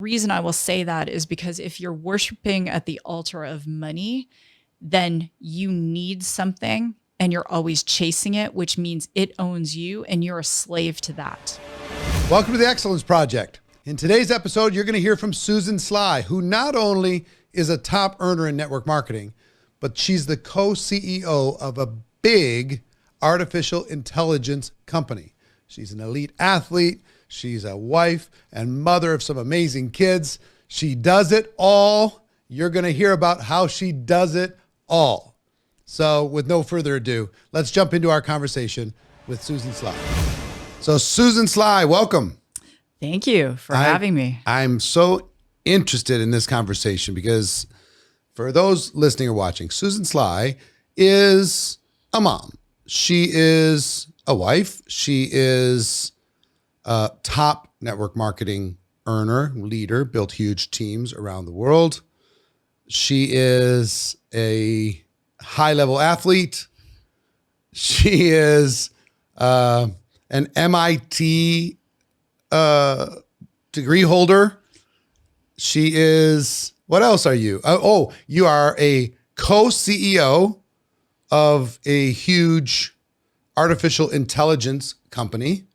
Reason I will say that is because if you're worshiping at the altar of money, then you need something and you're always chasing it, which means it owns you and you're a slave to that. Welcome to the Excellence Project. In today's episode, you're going to hear from Susan Sly, who not only is a top earner in network marketing, but she's the co-CEO of a big artificial intelligence company. She's an elite athlete. She's a wife and mother of some amazing kids. She does it all. You're going to hear about how she does it all. So with no further ado, let's jump into our conversation with Susan Sly. So Susan Sly, welcome. Thank you for having me. I'm so interested in this conversation because for those listening or watching, Susan Sly is a mom. She is a wife. She is a top network marketing earner, leader, built huge teams around the world. She is a high-level athlete. She is an MIT degree holder. She is, what else are you? You are a co-CEO of a huge artificial intelligence company,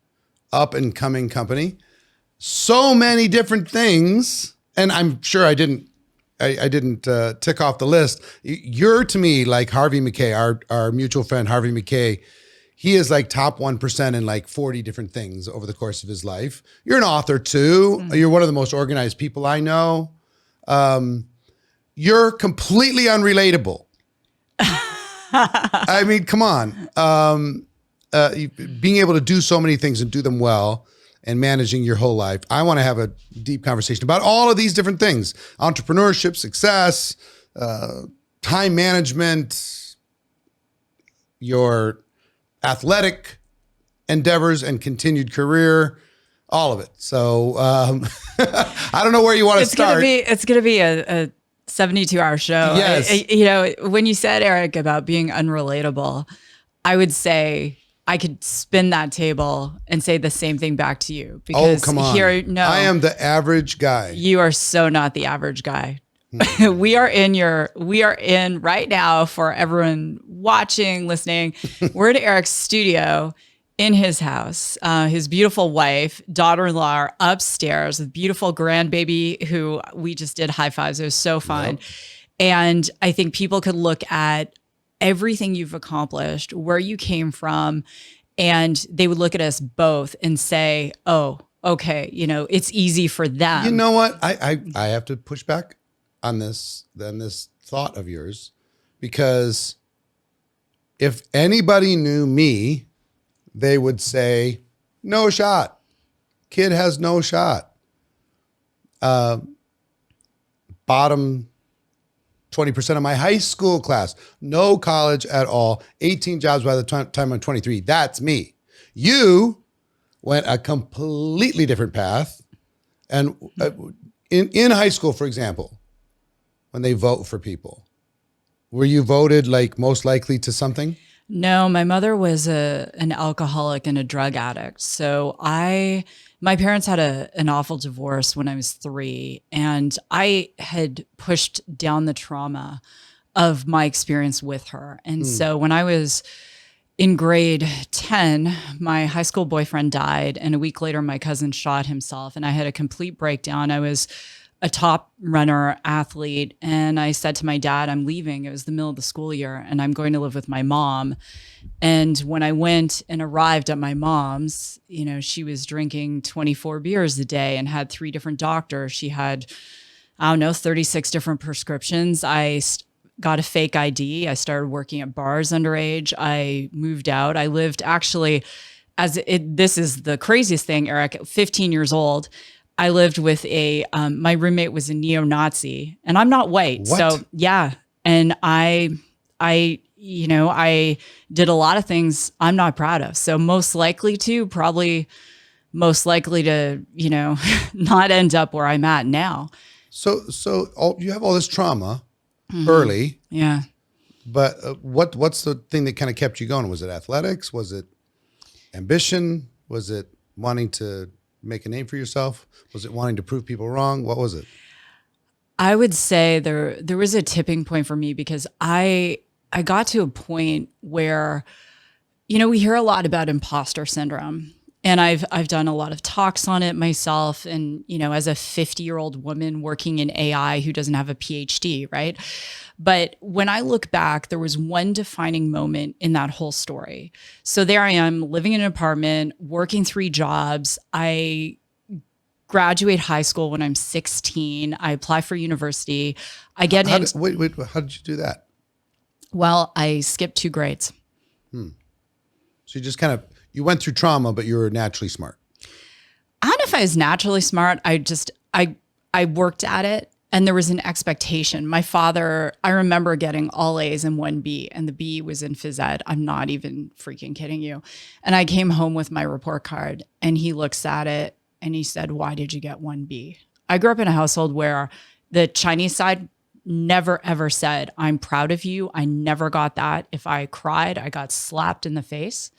up and coming company. So many different things. And I'm sure I didn't tick off the list. You're to me like Harvey McKay, our mutual friend, Harvey McKay. He is like top 1% in like 40 different things over the course of his life. You're an author too. Mm-hmm. You're one of the most organized people I know. You're completely unrelatable. I mean, come on. Being able to do so many things and do them well and managing your whole life. I want to have a deep conversation about all of these different things: entrepreneurship, success, time management, your athletic endeavors and continued career, all of it. So I don't know where you want to start. It's going to be a 72-hour show. Yes. When you said, Eric, about being unrelatable, I would say I could spin that table and say the same thing back to you. Because come on. I am the average guy. You are so not the average guy. We are in right now, for everyone watching, listening. We're at Eric's studio in his house. His beautiful wife, daughter-in-law are upstairs with beautiful grandbaby who we just did high fives. It was so fun. Yep. And I think people could look at everything you've accomplished, where you came from, and they would look at us both and say, oh, okay, it's easy for them. You know what? I have to push back on this thought of yours, because if anybody knew me, they would say, no shot. Kid has no shot. Bottom 20% of my high school class, no college at all, 18 jobs by the time I'm 23. That's me. You went a completely different path. And in high school, for example, when they vote for people, were you voted like most likely to something? No, my mother was an alcoholic and a drug addict. So my parents had an awful divorce when I was 3, and I had pushed down the trauma of my experience with her. And so when I was in grade 10, my high school boyfriend died, and a week later, my cousin shot himself, and I had a complete breakdown. I was a top runner, athlete. And I said to my dad, I'm leaving. It was the middle of the school year, and I'm going to live with my mom. And when I went and arrived at my mom's, she was drinking 24 beers a day and had 3 different doctors. She had, 36 different prescriptions. I got a fake ID. I started working at bars underage. I moved out. I lived actually, this is the craziest thing, Eric, 15 years old. I lived with my roommate was a neo-Nazi, and I'm not white. What? So yeah. And I did a lot of things I'm not proud of. So most likely to not end up where I'm at now. So you have all this trauma early. Yeah. But what's the thing that kind of kept you going? Was it athletics? Was it ambition? Was it wanting to make a name for yourself? Was it wanting to prove people wrong? What was it? I would say there was a tipping point for me because I got to a point where, we hear a lot about imposter syndrome. And I've done a lot of talks on it myself. And, as a 50-year-old woman working in AI who doesn't have a PhD, right? But when I look back, there was one defining moment in that whole story. So there I am living in an apartment, working 3 jobs. I graduate high school when I'm 16. I apply for university. I get into. Wait, how did you do that? Well, I skipped 2 grades. So you just you went through trauma, but you were naturally smart. I don't know if I was naturally smart. I worked at it, and there was an expectation. My father, I remember getting all A's and 1 B, and the B was in phys ed. I'm not even freaking kidding you. And I came home with my report card, and he looks at it and he said, "Why did you get 1 B?" I grew up in a household where the Chinese side never ever said, "I'm proud of you." I never got that. If I cried, I got slapped in the face.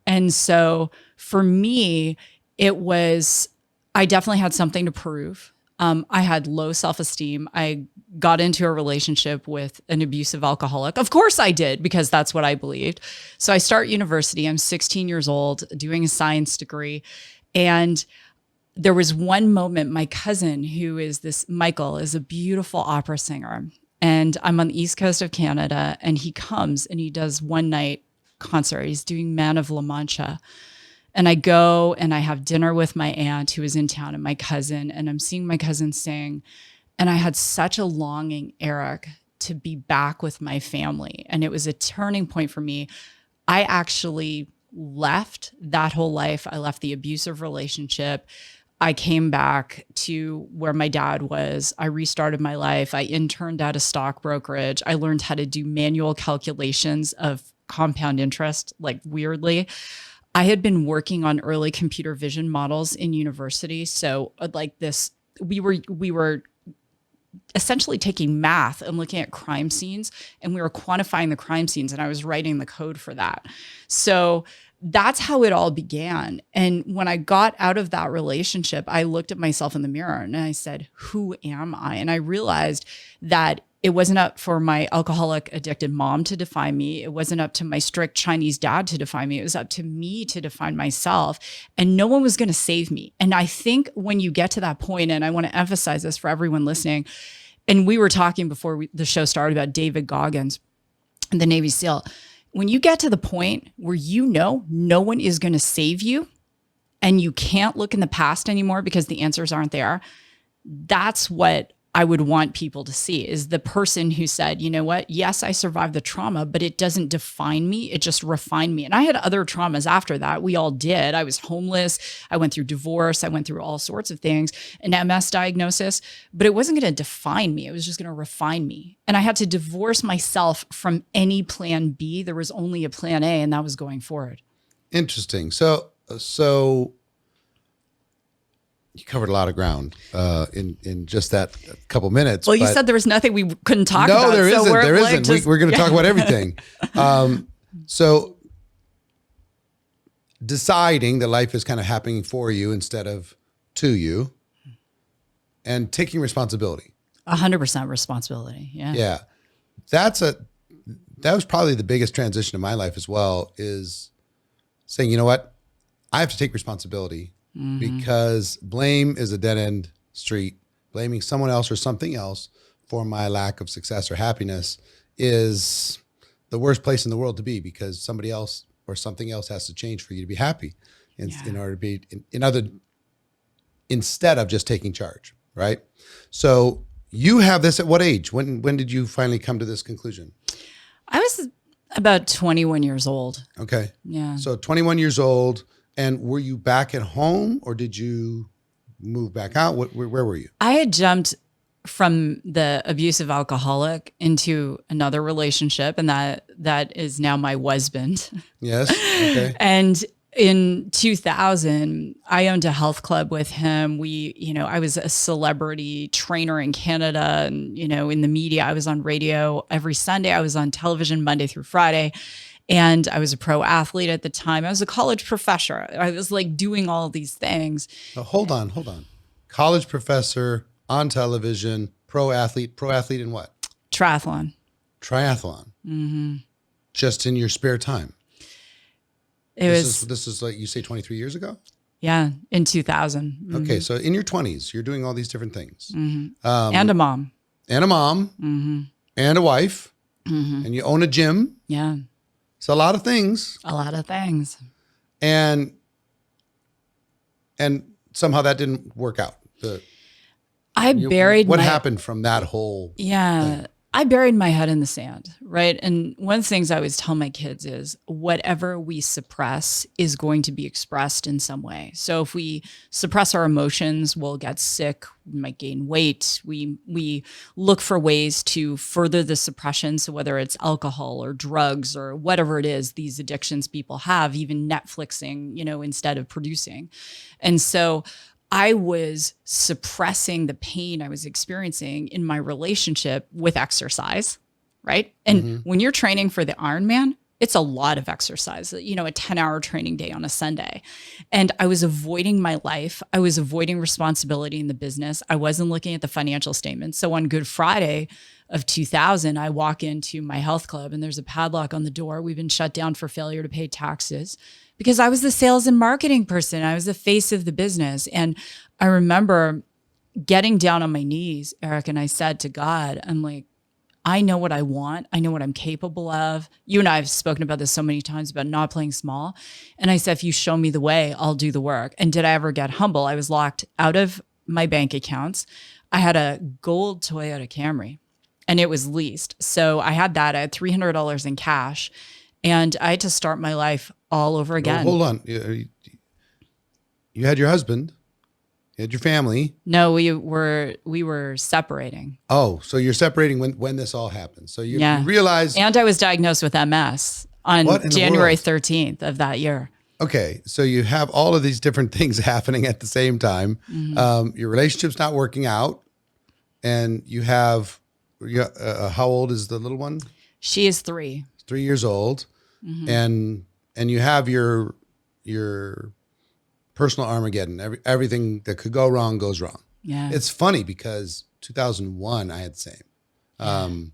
And so for me, I definitely had something to prove. I had low self-esteem. I got into a relationship with an abusive alcoholic. Of course I did, because that's what I believed. So I start university. I'm 16 years old, doing a science degree. And there was one moment, my cousin, Michael, is a beautiful opera singer. And I'm on the East Coast of Canada, and he comes and he does one night concert. He's doing Man of La Mancha. And I go and I have dinner with my aunt who is in town and my cousin, and I'm seeing my cousin sing. And I had such a longing, Eric, to be back with my family. And it was a turning point for me. I actually left that whole life. I left the abusive relationship. I came back to where my dad was. I restarted my life. I interned at a stock brokerage. I learned how to do manual calculations of compound interest, like weirdly. I had been working on early computer vision models in university. So we were essentially taking math and looking at crime scenes, and we were quantifying the crime scenes, and I was writing the code for that. So that's how it all began. And when I got out of that relationship, I looked at myself in the mirror and I said, "Who am I?" And I realized that it wasn't up for my alcoholic addicted mom to define me. It wasn't up to my strict Chinese dad to define me. It was up to me to define myself, and no one was going to save me. And I think when you get to that point, and I want to emphasize this for everyone listening, and we were talking before the show started about David Goggins, the Navy SEAL. When you get to the point where no one is going to save you and you can't look in the past anymore because the answers aren't there, that's what I would want people to see, is the person who said, "You know what? Yes, I survived the trauma, but it doesn't define me. It just refined me." And I had other traumas after that. We all did. I was homeless. I went through divorce. I went through all sorts of things, an MS diagnosis, but it wasn't going to define me. It was just going to refine me. And I had to divorce myself from any plan B. There was only a plan A, and that was going forward. Interesting. So you covered a lot of ground in just that couple minutes. Well, you said there was nothing we couldn't talk about. No, there isn't. There isn't. We're going to talk about everything. So deciding that life is kind of happening for you instead of to you, and taking responsibility. 100% responsibility. Yeah. Yeah. That was probably the biggest transition in my life as well, is saying, you know what? I have to take responsibility. Because blame is a dead end street. Blaming someone else or something else for my lack of success or happiness is the worst place in the world to be, because somebody else or something else has to change for you to be happy in order to be instead of just taking charge. Right. So you have this at what age? When did you finally come to this conclusion? I was about 21 years old. Okay. Yeah. So 21 years old. And were you back at home, or did you move back out? Where were you? I had jumped from the abusive alcoholic into another relationship, and that is now my husband. Yes. Okay. And in 2000, I owned a health club with him. I was a celebrity trainer in Canada, and, in the media. I was on radio every Sunday. I was on television Monday through Friday. And I was a pro athlete at the time. I was a college professor. I was like doing all of these things. Now, hold on. College professor on television, pro athlete in what? Triathlon. Triathlon. Just in your spare time. This is like you say 23 years ago? Yeah, in 2000. Okay, so in your 20s, you're doing all these different things. And a mom. And a mom. And a wife. And you own a gym. Yeah. It's a lot of things. A lot of things. And somehow that didn't work out. What happened from that whole thing? I buried my head in the sand, right? And one of the things I always tell my kids is whatever we suppress is going to be expressed in some way. So if we suppress our emotions, we'll get sick, we might gain weight. We look for ways to further the suppression. So whether it's alcohol or drugs or whatever it is, these addictions people have, even Netflixing, instead of producing. And so I was suppressing the pain I was experiencing in my relationship with exercise, right? And when you're training for the Ironman, it's a lot of exercise, a 10-hour training day on a Sunday. And I was avoiding my life. I was avoiding responsibility in the business. I wasn't looking at the financial statements. So on Good Friday of 2000, I walk into my health club and there's a padlock on the door. We've been shut down for failure to pay taxes. Because I was the sales and marketing person. I was the face of the business. And I remember getting down on my knees, Eric, and I said to God, I'm like, I know what I want. I know what I'm capable of. You and I have spoken about this so many times about not playing small. And I said, if you show me the way, I'll do the work. And did I ever get humble? I was locked out of my bank accounts. I had a gold Toyota Camry and it was leased. So I had that. I had $300 in cash and I had to start my life all over again. Hold on. You had your husband, you had your family. No, we were separating. Oh, so you're separating when this all happened. So you realize. And I was diagnosed with MS on January 13th of that year. Okay. So you have all of these different things happening at the same time. Your relationship's not working out and you have, how old is the little one? She is 3. 3 years old. And you have your personal Armageddon. Everything that could go wrong goes wrong. Yeah. It's funny because 2001, I had the same.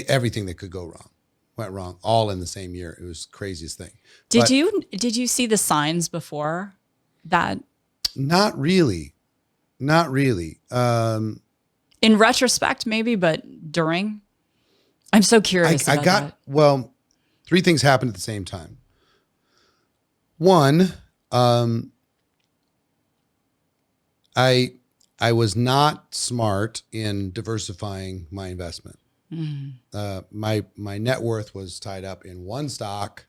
Everything that could go wrong went wrong all in the same year. It was the craziest thing. Did you see the signs before that? Not really. In retrospect, maybe, but during? I'm so curious about that. Well, 3 things happened at the same time. One, I was not smart in diversifying my investment. My net worth was tied up in one stock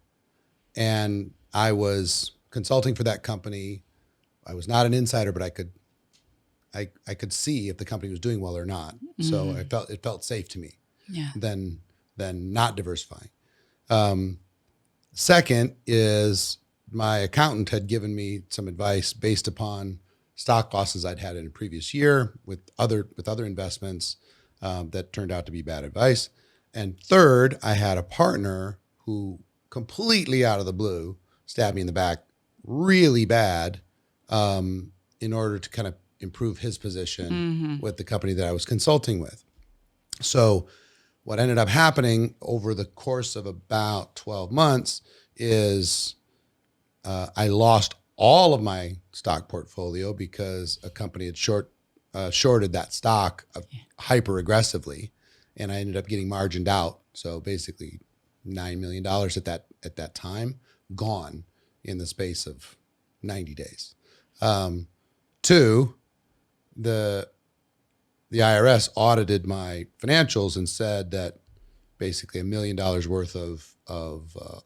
and I was consulting for that company. I was not an insider, but I could see if the company was doing well or not. So it felt safe to me than not diversifying. Second is my accountant had given me some advice based upon stock losses I'd had in a previous year with other investments that turned out to be bad advice. And third, I had a partner who completely out of the blue stabbed me in the back really bad in order to kind of improve his position with the company that I was consulting with. So what ended up happening over the course of about 12 months is I lost all of my stock portfolio because a company had shorted that stock hyper aggressively, and I ended up getting margined out. So basically $9 million at that time gone in the space of 90 days. 2, the IRS audited my financials and said that basically $1 million worth of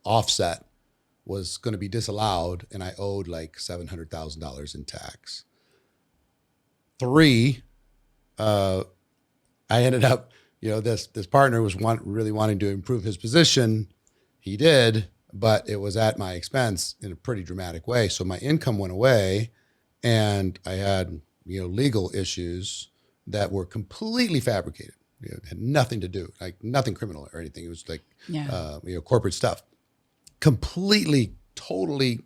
offset was going to be disallowed, and I owed like $700,000 in tax. 3, I ended up, this partner was really wanting to improve his position. He did, but it was at my expense in a pretty dramatic way. So my income went away, and I had legal issues that were completely fabricated. had nothing to do, like nothing criminal or anything. It was like, Yeah. corporate stuff. Completely, totally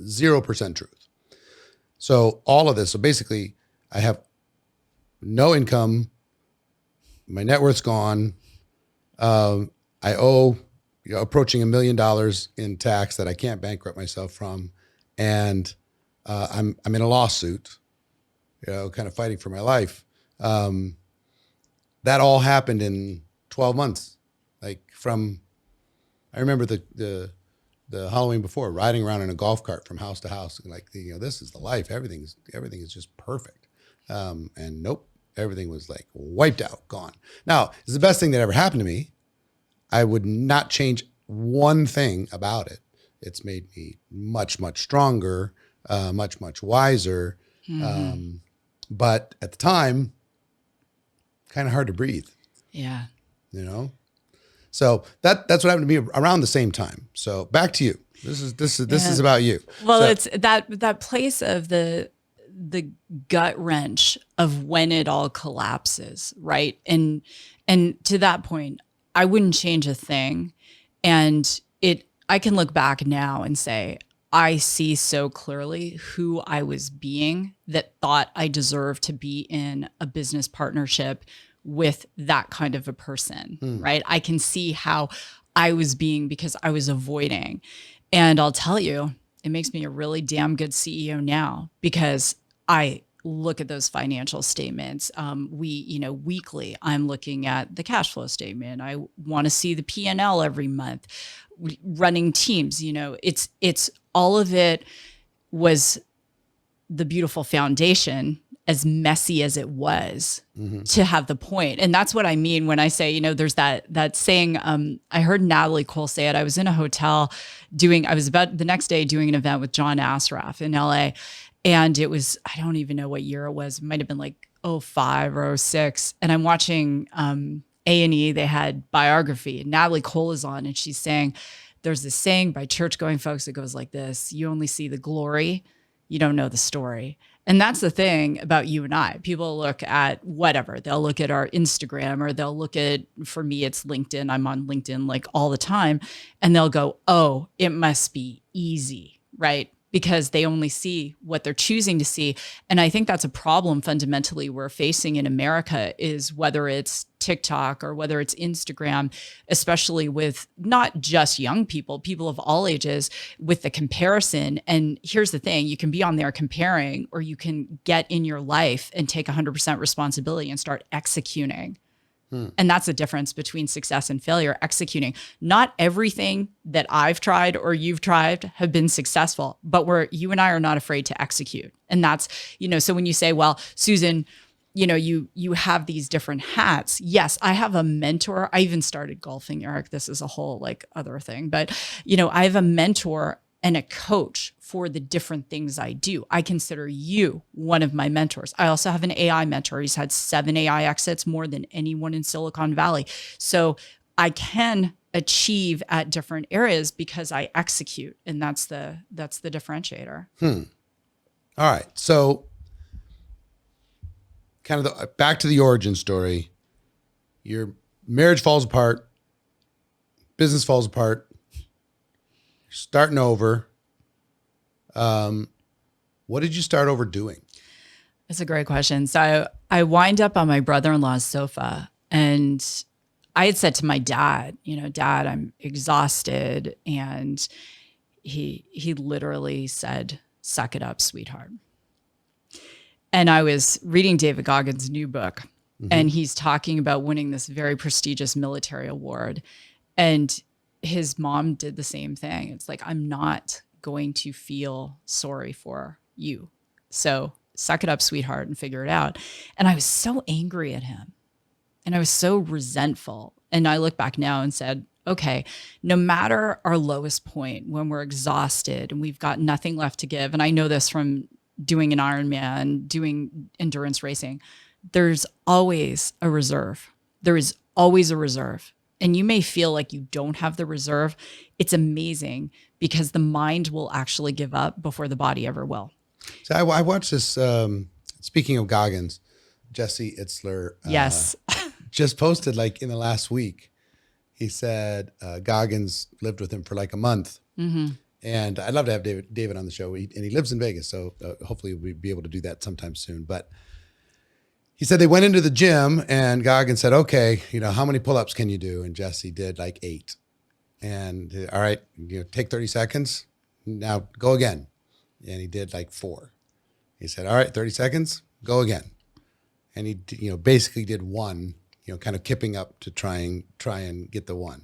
0% truth. So all of this, so basically I have no income. My net worth's gone. I owe, approaching $1 million in tax that I can't bankrupt myself from. And I'm in a lawsuit, kind of fighting for my life. That all happened in 12 months. Like I remember the Halloween before, riding around in a golf cart from house to house. Like, this is the life. Everything is just perfect. And nope, everything was like wiped out, gone. Now, it's the best thing that ever happened to me. I would not change one thing about it. It's made me much, much stronger, much, much wiser. Mm-hmm. But at the time, kind of hard to breathe. Yeah. So that's what happened to me around the same time. So back to you. This is about you. Well, So, it's that place of the gut wrench of when it all collapses, right? And to that point, I wouldn't change a thing. And I can look back now and say, I see so clearly who I was being that thought I deserved to be in a business partnership with that kind of a person, right? I can see how I was being because I was avoiding. And I'll tell you, it makes me a really damn good CEO now because I look at those financial statements. Weekly, I'm looking at the cash flow statement. I want to see the P&L every month. Running teams, it's all of it was the beautiful foundation, as messy as it was, to have the point. And that's what I mean when I say, there's that saying, I heard Natalie Cole say it. I was in a hotel I was about the next day doing an event with John Assaraf in LA. And it was, I don't even know what year it was. It might've been like 05 or 06. And I'm watching A&E, they had biography, and Natalie Cole is on, and she's saying, there's this saying by church-going folks that goes like this: you only see the glory, you don't know the story. And that's the thing about you and I. People look at whatever. They'll look at our Instagram, or they'll look at, for me, it's LinkedIn. I'm on LinkedIn like all the time. And they'll go, oh, it must be easy, right? Because they only see what they're choosing to see. And I think that's a problem fundamentally we're facing in America, is whether it's TikTok or whether it's Instagram, especially with not just young people, people of all ages, with the comparison. And here's the thing: you can be on there comparing, or you can get in your life and take 100% responsibility and start executing. And that's the difference between success and failure: executing. Not everything that I've tried or you've tried have been successful, but you and I are not afraid to execute. And that's, so when you say, well, Susan, you have these different hats. Yes, I have a mentor. I even started golfing, Eric. This is a whole other thing, but I have a mentor and a coach for the different things I do. I consider you one of my mentors. I also have an AI mentor. He's had 7 AI exits, more than anyone in Silicon Valley. So I can achieve at different areas because I execute. And that's the differentiator. All right. So kind of back to the origin story. Your marriage falls apart, business falls apart, you're starting over. What did you start over doing? That's a great question. So I wind up on my brother-in-law's sofa, and I had said to my dad, Dad, I'm exhausted. And he literally said, suck it up, sweetheart. And I was reading David Goggins' new book, and he's talking about winning this very prestigious military award. And his mom did the same thing. It's like, I'm not going to feel sorry for you. So suck it up, sweetheart, and figure it out. And I was so angry at him, and I was so resentful. And I look back now and said, okay, no matter our lowest point, when we're exhausted and we've got nothing left to give, and I know this from doing an Ironman, doing endurance racing, there's always a reserve. There is always a reserve. And you may feel like you don't have the reserve. It's amazing, because the mind will actually give up before the body ever will. So I watched this, speaking of Goggins, Jesse Itzler. Yes. just posted like in the last week. He said Goggins lived with him for like a month. Mm-hmm. And I'd love to have David on the show. And he lives in Vegas. So hopefully we'll be able to do that sometime soon. But he said they went into the gym and Goggins said, okay, how many pull-ups can you do? And Jesse did like 8. And all right, take 30 seconds. Now go again. And he did like 4. He said, all right, 30 seconds, go again. And he, basically did 1, kind of kipping up to try and get the 1.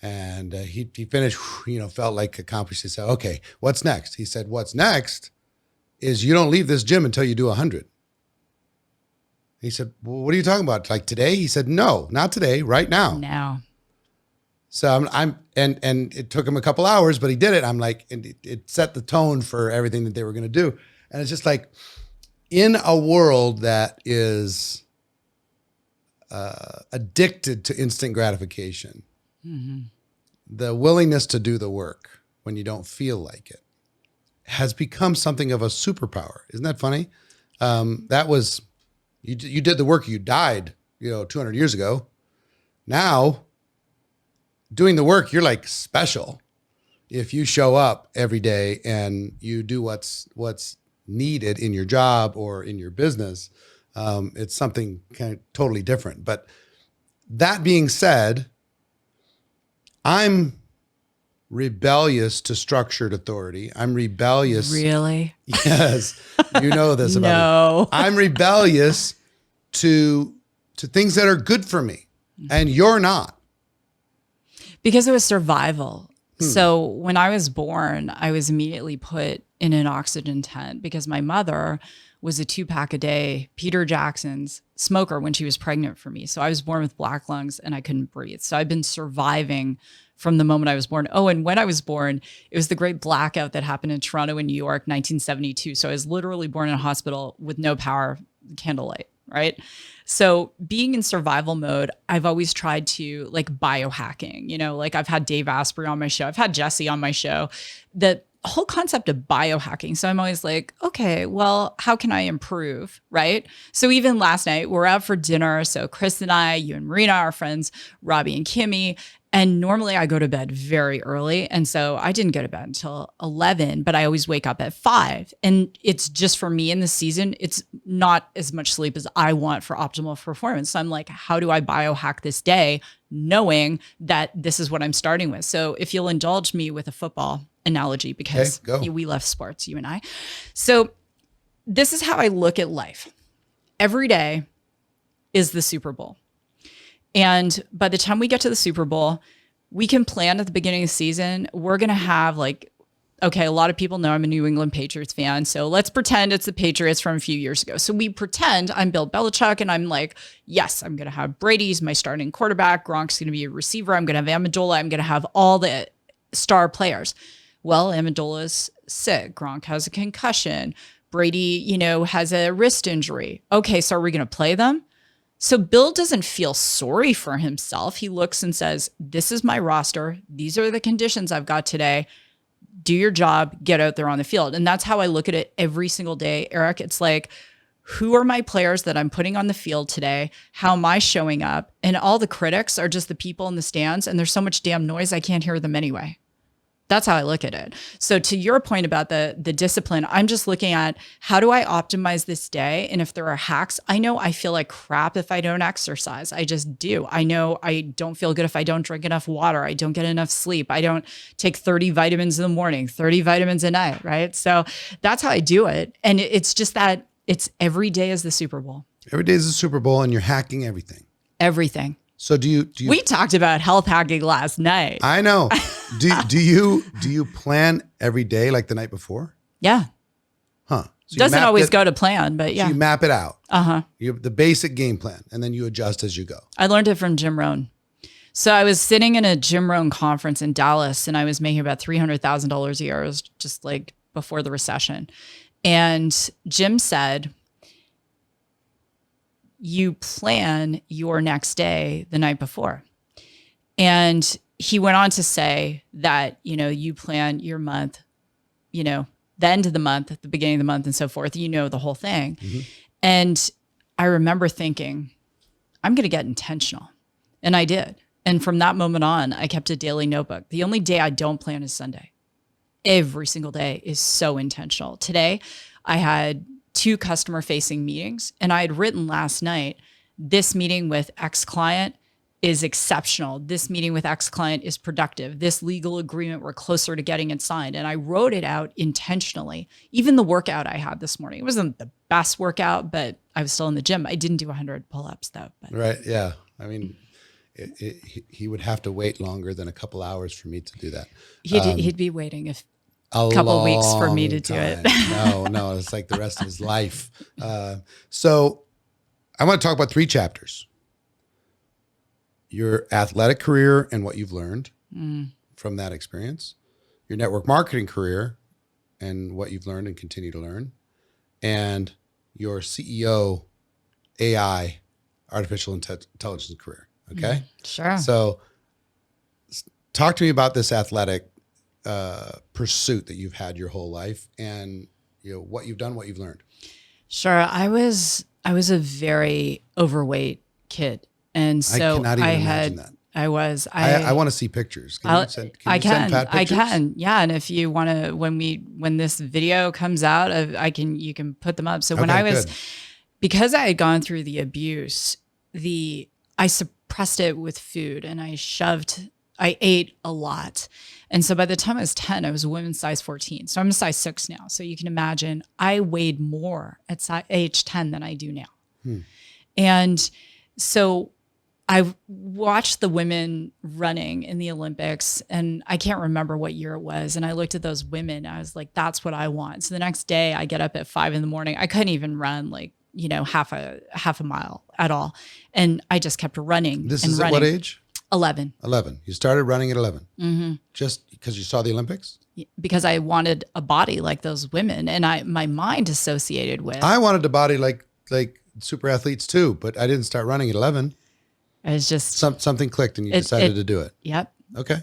And he finished, felt like accomplished. He said, okay, what's next? He said, what's next is you don't leave this gym until you do 100. He said, well, what are you talking about? Like today? He said, no, not today, right now. Now. So and it took him a couple hours, but he did it. I'm like, and it set the tone for everything that they were going to do. And it's just like in a world that is addicted to instant gratification, mm-hmm. the willingness to do the work when you don't feel like it has become something of a superpower. Isn't that funny? That was, you did the work, you died, 200 years ago. Now, doing the work, you're like special. If you show up every day and you do what's needed in your job or in your business, it's something kind of totally different. But that being said, I'm rebellious to structured authority. I'm rebellious. Really? Yes. You know this about No. me. I'm rebellious to things that are good for me. And you're not. Because it was survival. So when I was born, I was immediately put in an oxygen tent because my mother was a 2-pack a day Peter Jackson's smoker when she was pregnant for me. So I was born with black lungs and I couldn't breathe. So I've been surviving from the moment I was born. Oh, and when I was born, it was the great blackout that happened in Toronto and New York, 1972. So I was literally born in a hospital with no power, candlelight, right? So being in survival mode, I've always tried to like biohacking, like I've had Dave Asprey on my show. I've had Jesse on my show. The whole concept of biohacking. So I'm always like, okay, well, how can I improve? Right. So even last night we're out for dinner. So Chris and I, you and Marina, our friends, Robbie and Kimmy. And normally I go to bed very early. And so I didn't go to bed until 11, but I always wake up at 5. And it's just for me in the season, it's not as much sleep as I want for optimal performance. So I'm like, how do I biohack this day knowing that this is what I'm starting with? So if you'll indulge me with a football analogy, because we love sports, you and I. So this is how I look at life. Every day is the Super Bowl. And by the time we get to the Super Bowl, we can plan at the beginning of the season. We're going to have like, okay, a lot of people know I'm a New England Patriots fan. So let's pretend it's the Patriots from a few years ago. So we pretend I'm Bill Belichick and I'm like, yes, I'm going to have Brady's my starting quarterback. Gronk's going to be a receiver. I'm going to have Amendola. I'm going to have all the star players. Well, Amendola's sick. Gronk has a concussion. Brady, has a wrist injury. Okay, so are we going to play them? So Bill doesn't feel sorry for himself. He looks and says, this is my roster. These are the conditions I've got today. Do your job, get out there on the field. And that's how I look at it every single day, Eric. It's like, who are my players that I'm putting on the field today? How am I showing up? And all the critics are just the people in the stands. And there's so much damn noise, I can't hear them anyway. That's how I look at it. So to your point about the discipline, I'm just looking at how do I optimize this day? And if there are hacks, I know I feel like crap if I don't exercise. I just do. I know I don't feel good if I don't drink enough water. I don't get enough sleep. I don't take 30 vitamins in the morning, 30 vitamins a night, right? So that's how I do it. And it's just that it's every day is the Super Bowl. Every day is the Super Bowl and you're hacking everything. Everything. So do you We talked about health hacking last night. I know. Do you plan every day like the night before? Yeah. Huh. So doesn't always go to plan, but yeah. So you map it out. Uh-huh. You have the basic game plan and then you adjust as you go. I learned it from Jim Rohn. So I was sitting in a Jim Rohn conference in Dallas and I was making about $300,000 a year. It was just like before the recession. And Jim said, you plan your next day the night before. And he went on to say that, you plan your month, the end of the month, at the beginning of the month and so forth, the whole thing. Mm-hmm. And I remember thinking, I'm going to get intentional. And I did. And from that moment on, I kept a daily notebook. The only day I don't plan is Sunday. Every single day is so intentional. Today, I had 2 customer facing meetings, and I had written last night, this meeting with X client is exceptional. This meeting with X client is productive. This legal agreement, we're closer to getting it signed. And I wrote it out intentionally. Even the workout I had this morning, it wasn't the best workout, but I was still in the gym. I didn't do 100 pull-ups though. But. Right. Yeah. I mean, he would have to wait longer than a couple hours for me to do that. He'd be waiting a couple weeks for me to do it. No, it's like the rest of his life. So I want to talk about 3 chapters. Your athletic career and what you've learned from that experience, your network marketing career and what you've learned and continue to learn, and your CEO AI, artificial intelligence career. Okay. Sure. So talk to me about this athletic pursuit that you've had your whole life, and what you've done, what you've learned. Sure. I was a very overweight kid. And so I cannot even imagine that. I want to see pictures. Can you send Pat pictures? I can. Yeah. And if you want to, when this video comes out, you can put them up. So when because I had gone through the abuse, I suppressed it with food, and I ate a lot. And so by the time I was 10, I was a women's size 14. So I'm a size 6 now. So you can imagine I weighed more at age 10 than I do now. And so I watched the women running in the Olympics, and I can't remember what year it was. And I looked at those women. I was like, that's what I want. So the next day I get up at 5 a.m. I couldn't even run half a mile at all. And I just kept running. This is at what age? 11. 11. You started running at 11. Mm-hmm. Just because you saw the Olympics? Because I wanted a body like those women, and my mind associated with. I wanted a body like super athletes too, but I didn't start running at 11. It was just something clicked, and you decided to do it. Yep. Okay.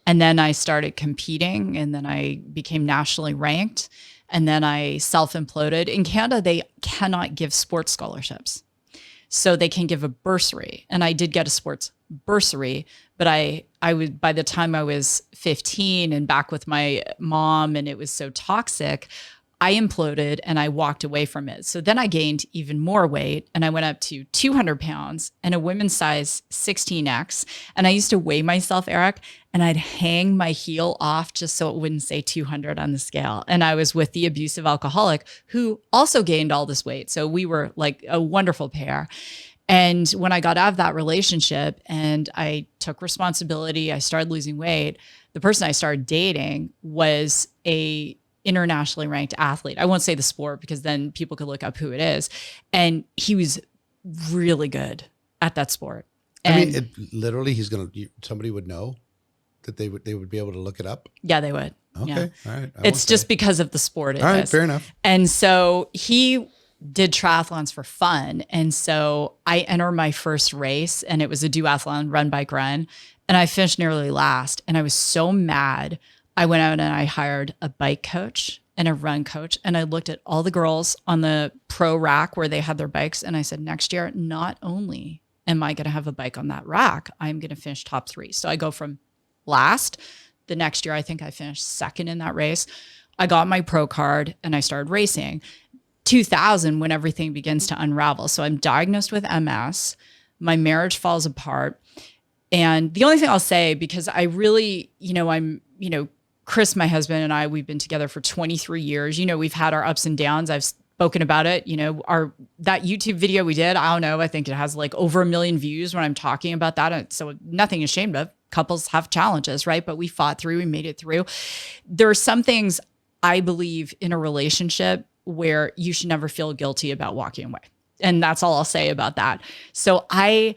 And then I started competing, and then I became nationally ranked, and then I self-imploded. In Canada, they cannot give sports scholarships, so they can give a bursary, and I did get a sports bursary, but I would, by the time I was 15 and back with my mom, and it was so toxic, I imploded and I walked away from it. So then I gained even more weight, and I went up to 200 pounds and a women's size 16X. And I used to weigh myself, Eric, and I'd hang my heel off just so it wouldn't say 200 on the scale. And I was with the abusive alcoholic who also gained all this weight. So we were like a wonderful pair. And when I got out of that relationship and I took responsibility, I started losing weight. The person I started dating was a internationally ranked athlete. I won't say the sport because then people could look up who it is. And he was really good at that sport. And literally somebody would know that they would be able to look it up. Yeah, they would. Okay. Yeah. All right. It's just because of the sport. All right. Fair enough. And so he did triathlons for fun. And so I entered my first race, and it was a duathlon, run, bike, run. And I finished nearly last. And I was so mad. I went out and I hired a bike coach and a run coach. And I looked at all the girls on the pro rack where they had their bikes. And I said, next year, not only am I going to have a bike on that rack, I'm going to finish top 3. So I go from last. The next year, I think I finished second in that race. I got my pro card and I started racing. 2000, when everything begins to unravel. So I'm diagnosed with MS. My marriage falls apart. And the only thing I'll say, because I really, Chris, my husband, and I, we've been together for 23 years. We've had our ups and downs. I've spoken about it. That YouTube video we did, I don't know, I think it has like over 1 million views when I'm talking about that. And so nothing ashamed of. Couples have challenges, right? But we fought through, we made it through. There are some things I believe in a relationship where you should never feel guilty about walking away. And that's all I'll say about that. So I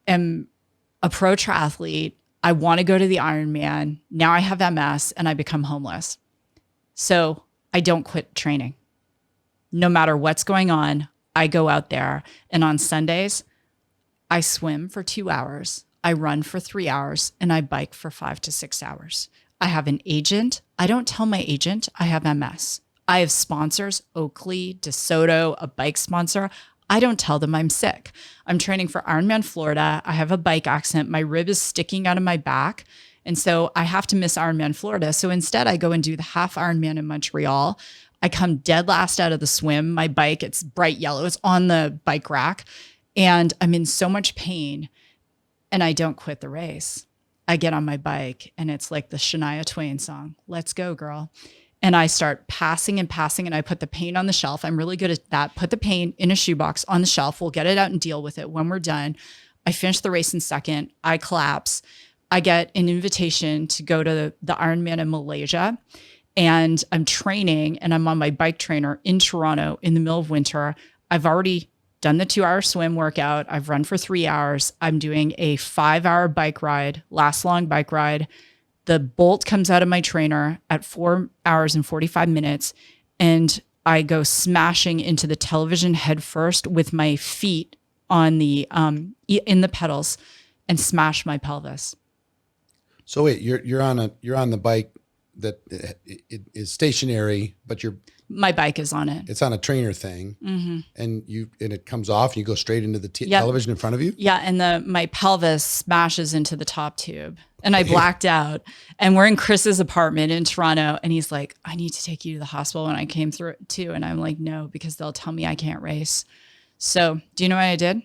am a pro triathlete. I want to go to the Ironman. Now I have MS and I become homeless. So I don't quit training. No matter what's going on, I go out there. And on Sundays, I swim for 2 hours. I run for 3 hours, and I bike for 5 to 6 hours. I have an agent. I don't tell my agent I have MS. I have sponsors, Oakley, DeSoto, a bike sponsor. I don't tell them I'm sick. I'm training for Ironman Florida. I have a bike accident. My rib is sticking out of my back. And so I have to miss Ironman Florida. So instead I go and do the half Ironman in Montreal. I come dead last out of the swim. My bike, it's bright yellow. It's on the bike rack. And I'm in so much pain and I don't quit the race. I get on my bike and it's like the Shania Twain song, "Let's go, girl." And I start passing and passing and I put the pain on the shelf. I'm really good at that. Put the pain in a shoebox on the shelf. We'll get it out and deal with it when we're done. I finish the race in second. I collapse. I get an invitation to go to the Ironman in Malaysia. And I'm training and I'm on my bike trainer in Toronto in the middle of winter. I've already done the 2-hour swim workout. I've run for 3 hours. I'm doing a 5-hour bike ride, last long bike ride. The bolt comes out of my trainer at 4 hours and 45 minutes. And I go smashing into the television head first with my feet on the, in the pedals and smash my pelvis. So wait, you're on the bike that it is stationary, but my bike is on it. It's on a trainer thing, and it comes off. And you go straight into the television in front of you. Yeah, and my pelvis smashes into the top tube, and I blacked out. And we're in Chris's apartment in Toronto, and he's like, "I need to take you to the hospital." When I came through it too, and I'm like, "No," because they'll tell me I can't race. So, do you know what I did?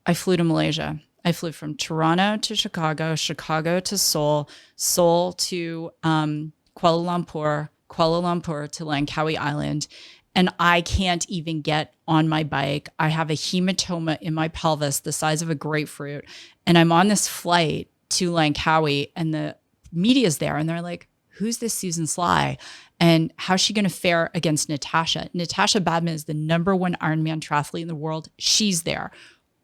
I flew to Malaysia. I flew from Toronto to Chicago, Chicago to Seoul, Seoul to Kuala Lumpur, Kuala Lumpur to Langkawi Island. And I can't even get on my bike. I have a hematoma in my pelvis the size of a grapefruit. And I'm on this flight to Langkawi and the media's there. And they're like, "Who's this Susan Sly? And how's she going to fare against Natasha?" Natasha Badman is the #1 Ironman triathlete in the world. She's there.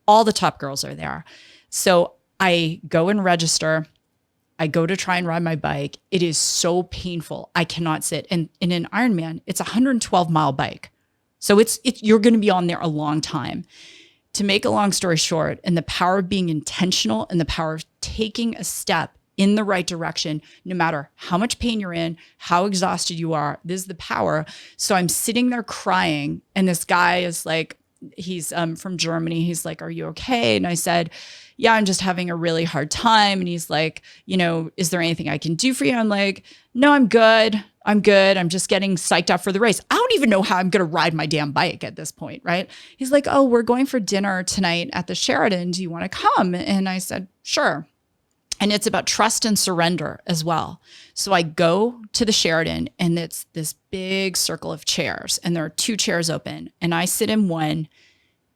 All the top girls are there. So I go and register. I go to try and ride my bike. It is so painful. I cannot sit. And in an Ironman, it's a 112-mile bike. So you're going to be on there a long time. To make a long story short, and the power of being intentional and the power of taking a step in the right direction, no matter how much pain you're in, how exhausted you are, this is the power. So I'm sitting there crying. And this guy is like, he's from Germany. He's like, "Are you okay?" And I said, "Yeah, I'm just having a really hard time." And he's like, "Is there anything I can do for you?" I'm like, "No, I'm good. I'm good. I'm just getting psyched up for the race. I don't even know how I'm going to ride my damn bike at this point." Right. He's like, "Oh, we're going for dinner tonight at the Sheraton. Do you want to come?" And I said, "Sure." And it's about trust and surrender as well. So I go to the Sheraton and it's this big circle of chairs and there are 2 chairs open and I sit in one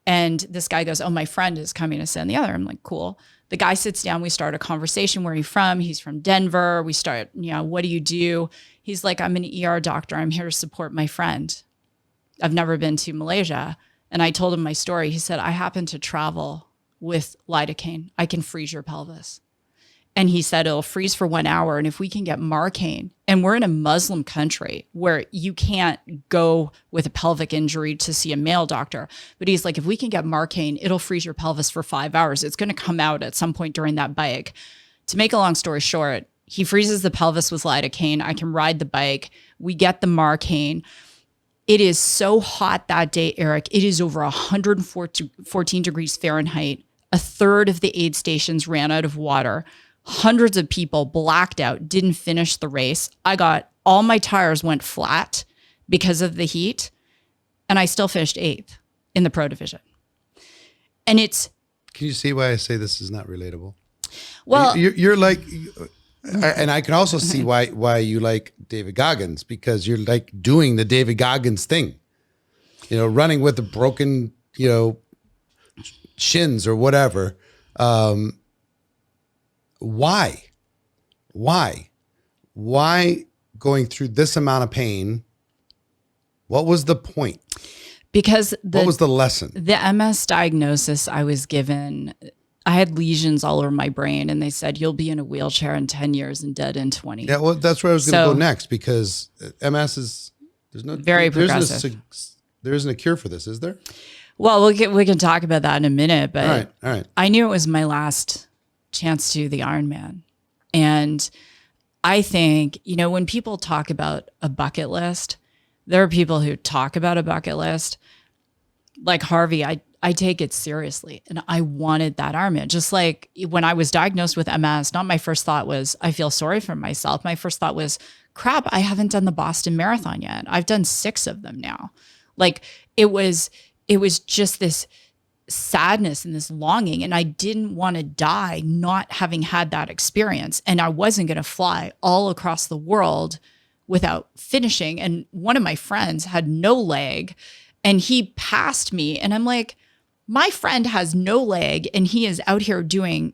and this guy goes, "Oh, my friend is coming to sit in the other." I'm like, "Cool." The guy sits down. We start a conversation. "Where are you from?" He's from Denver. We start, "What do you do?" He's like, "I'm an ER doctor. I'm here to support my friend. I've never been to Malaysia." And I told him my story. He said, "I happen to travel with lidocaine. I can freeze your pelvis." And he said, "It'll freeze for 1 hour. And if we can get Marcaine," and we're in a Muslim country where you can't go with a pelvic injury to see a male doctor. But he's like, "If we can get Marcaine, it'll freeze your pelvis for 5 hours. It's going to come out at some point during that bike." To make a long story short, he freezes the pelvis with lidocaine. I can ride the bike. We get the Marcaine. It is so hot that day, Eric. It is over 114 degrees Fahrenheit. A third of the aid stations ran out of water. Hundreds of people blacked out, didn't finish the race. All my tires went flat because of the heat, and I still finished 8th in the pro division. And Can you see why I say this is not relatable? Well, you're like, and I can also see why you like David Goggins, because you're like doing the David Goggins thing, running with the broken, shins or whatever. Why going through this amount of pain? What was the point? Because what was the lesson? The MS diagnosis I was given, I had lesions all over my brain and they said, "You'll be in a wheelchair in 10 years and dead in 20. Yeah, well, that's where I was going to go next, because MS is, very progressive. There isn't a cure for this, is there? Well, we can talk about that in a minute, but all right. I knew it was my last chance to do the Ironman. And I think, when people talk about a bucket list, there are people who talk about a bucket list. like Harvey, I take it seriously, and I wanted that Ironman. Just like when I was diagnosed with MS, not my first thought was, I feel sorry for myself. My first thought was, crap, I haven't done the Boston Marathon yet. I've done 6 of them now. Like it was just this sadness and this longing. And I didn't want to die not having had that experience. And I wasn't going to fly all across the world without finishing. And one of my friends had no leg and he passed me. And I'm like, my friend has no leg and he is out here doing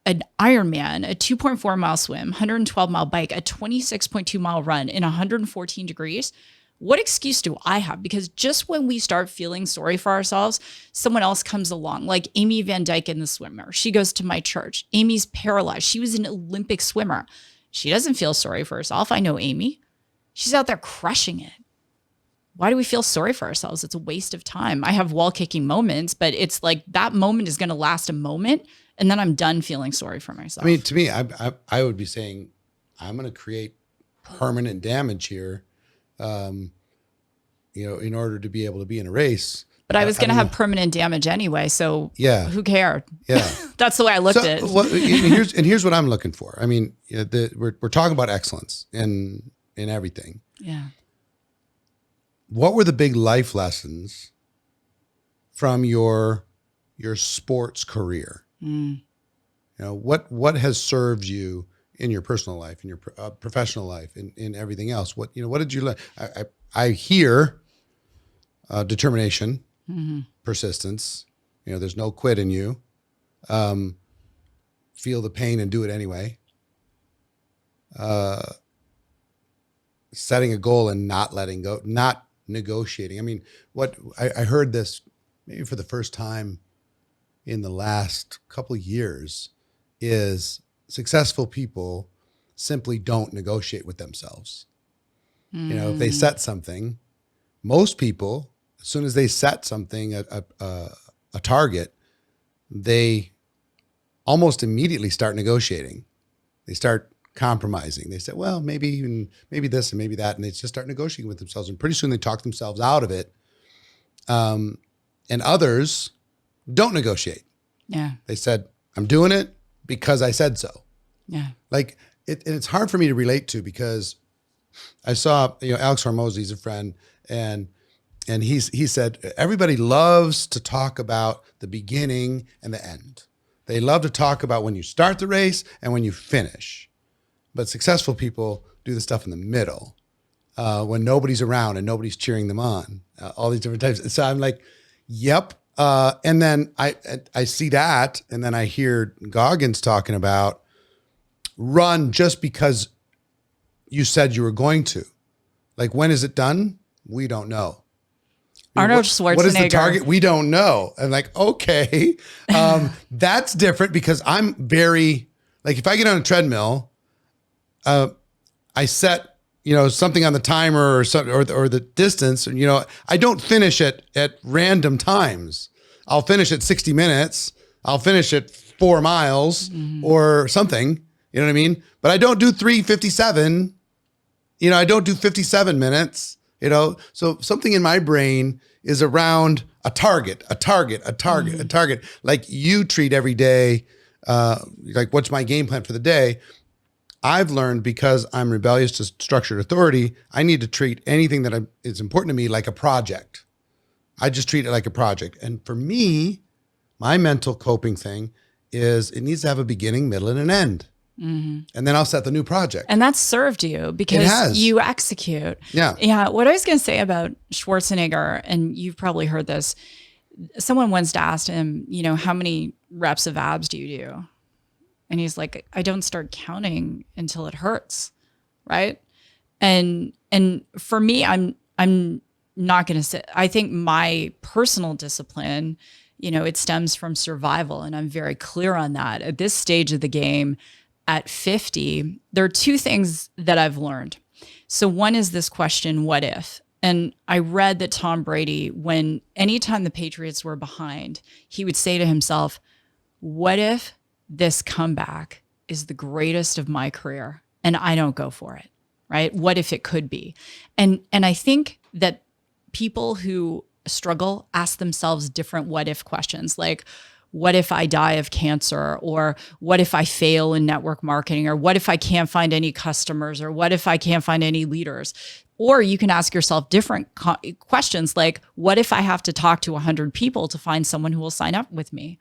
an Ironman, a 2.4 mile swim, 112 mile bike, a 26.2 mile run in 114 degrees. What excuse do I have? Because just when we start feeling sorry for ourselves, someone else comes along, like Amy Van Dyke, the swimmer. She goes to my church. Amy's paralyzed. She was an Olympic swimmer. She doesn't feel sorry for herself. I know Amy. She's out there crushing it. Why do we feel sorry for ourselves? It's a waste of time. I have wall kicking moments, but it's like that moment is going to last a moment and then I'm done feeling sorry for myself. I mean, to me, I would be saying, I'm going to create permanent damage here, in order to be able to be in a race. But I was going to have permanent damage anyway. So yeah, who cared? Yeah. That's the way I looked at it. Well, here's what I'm looking for. I mean, we're talking about excellence in everything. Yeah. What were the big life lessons from your sports career? What has served you in your personal life, in your professional life, in everything else? What did you learn? I hear determination, persistence. There's no quit in you. Feel the pain and do it anyway. Setting a goal and not letting go, not negotiating. I mean, what I heard this maybe for the first time in the last couple of years is successful people simply don't negotiate with themselves. If they set something, most people, as soon as they set something, a target, they almost immediately start negotiating. They start compromising. They say, well, maybe this and maybe that. And they just start negotiating with themselves. And pretty soon they talk themselves out of it. And others don't negotiate. Yeah. They said, I'm doing it because I said so. Yeah. Like it's hard for me to relate to because I saw, Alex Hormozy, he's a friend, and he said, everybody loves to talk about the beginning and the end. They love to talk about when you start the race and when you finish. But successful people do the stuff in the middle, when nobody's around and nobody's cheering them on, all these different types. So I'm like, yep. And then I see that, and then I hear Goggins talking about run just because you said you were going to. Like, when is it done? We don't know. Arnold Schwarzenegger. What is the target? We don't know. And like, okay, that's different because I'm very, like, if I get on a treadmill, I set, something on the timer or something, or the distance, and, I don't finish at random times. I'll finish at 60 minutes. I'll finish at 4 miles or something, you know what I mean? But I don't do 3:57. I don't do 57 minutes, so something in my brain is around a target. Like you treat every day, like, what's my game plan for the day? I've learned, because I'm rebellious to structured authority, I need to treat anything that is important to me like a project. I just treat it like a project. And for me, my mental coping thing is it needs to have a beginning, middle, and an end. And then I'll set the new project. And that's served you because you execute. Yeah. Yeah. What I was going to say about Schwarzenegger, and you've probably heard this, someone once asked him, how many reps of abs do you do? And he's like, I don't start counting until it hurts. Right. And for me, I'm not going to say, I think my personal discipline, it stems from survival. And I'm very clear on that. At this stage of the game, at 50, there are 2 things that I've learned. So one is this question, what if? And I read that Tom Brady, anytime the Patriots were behind, he would say to himself, what if this comeback is the greatest of my career and I don't go for it, right? What if it could be? And I think that people who struggle ask themselves different what if questions, like, what if I die of cancer? Or what if I fail in network marketing? Or what if I can't find any customers? Or what if I can't find any leaders? Or you can ask yourself different questions like, what if I have to talk to 100 people to find someone who will sign up with me?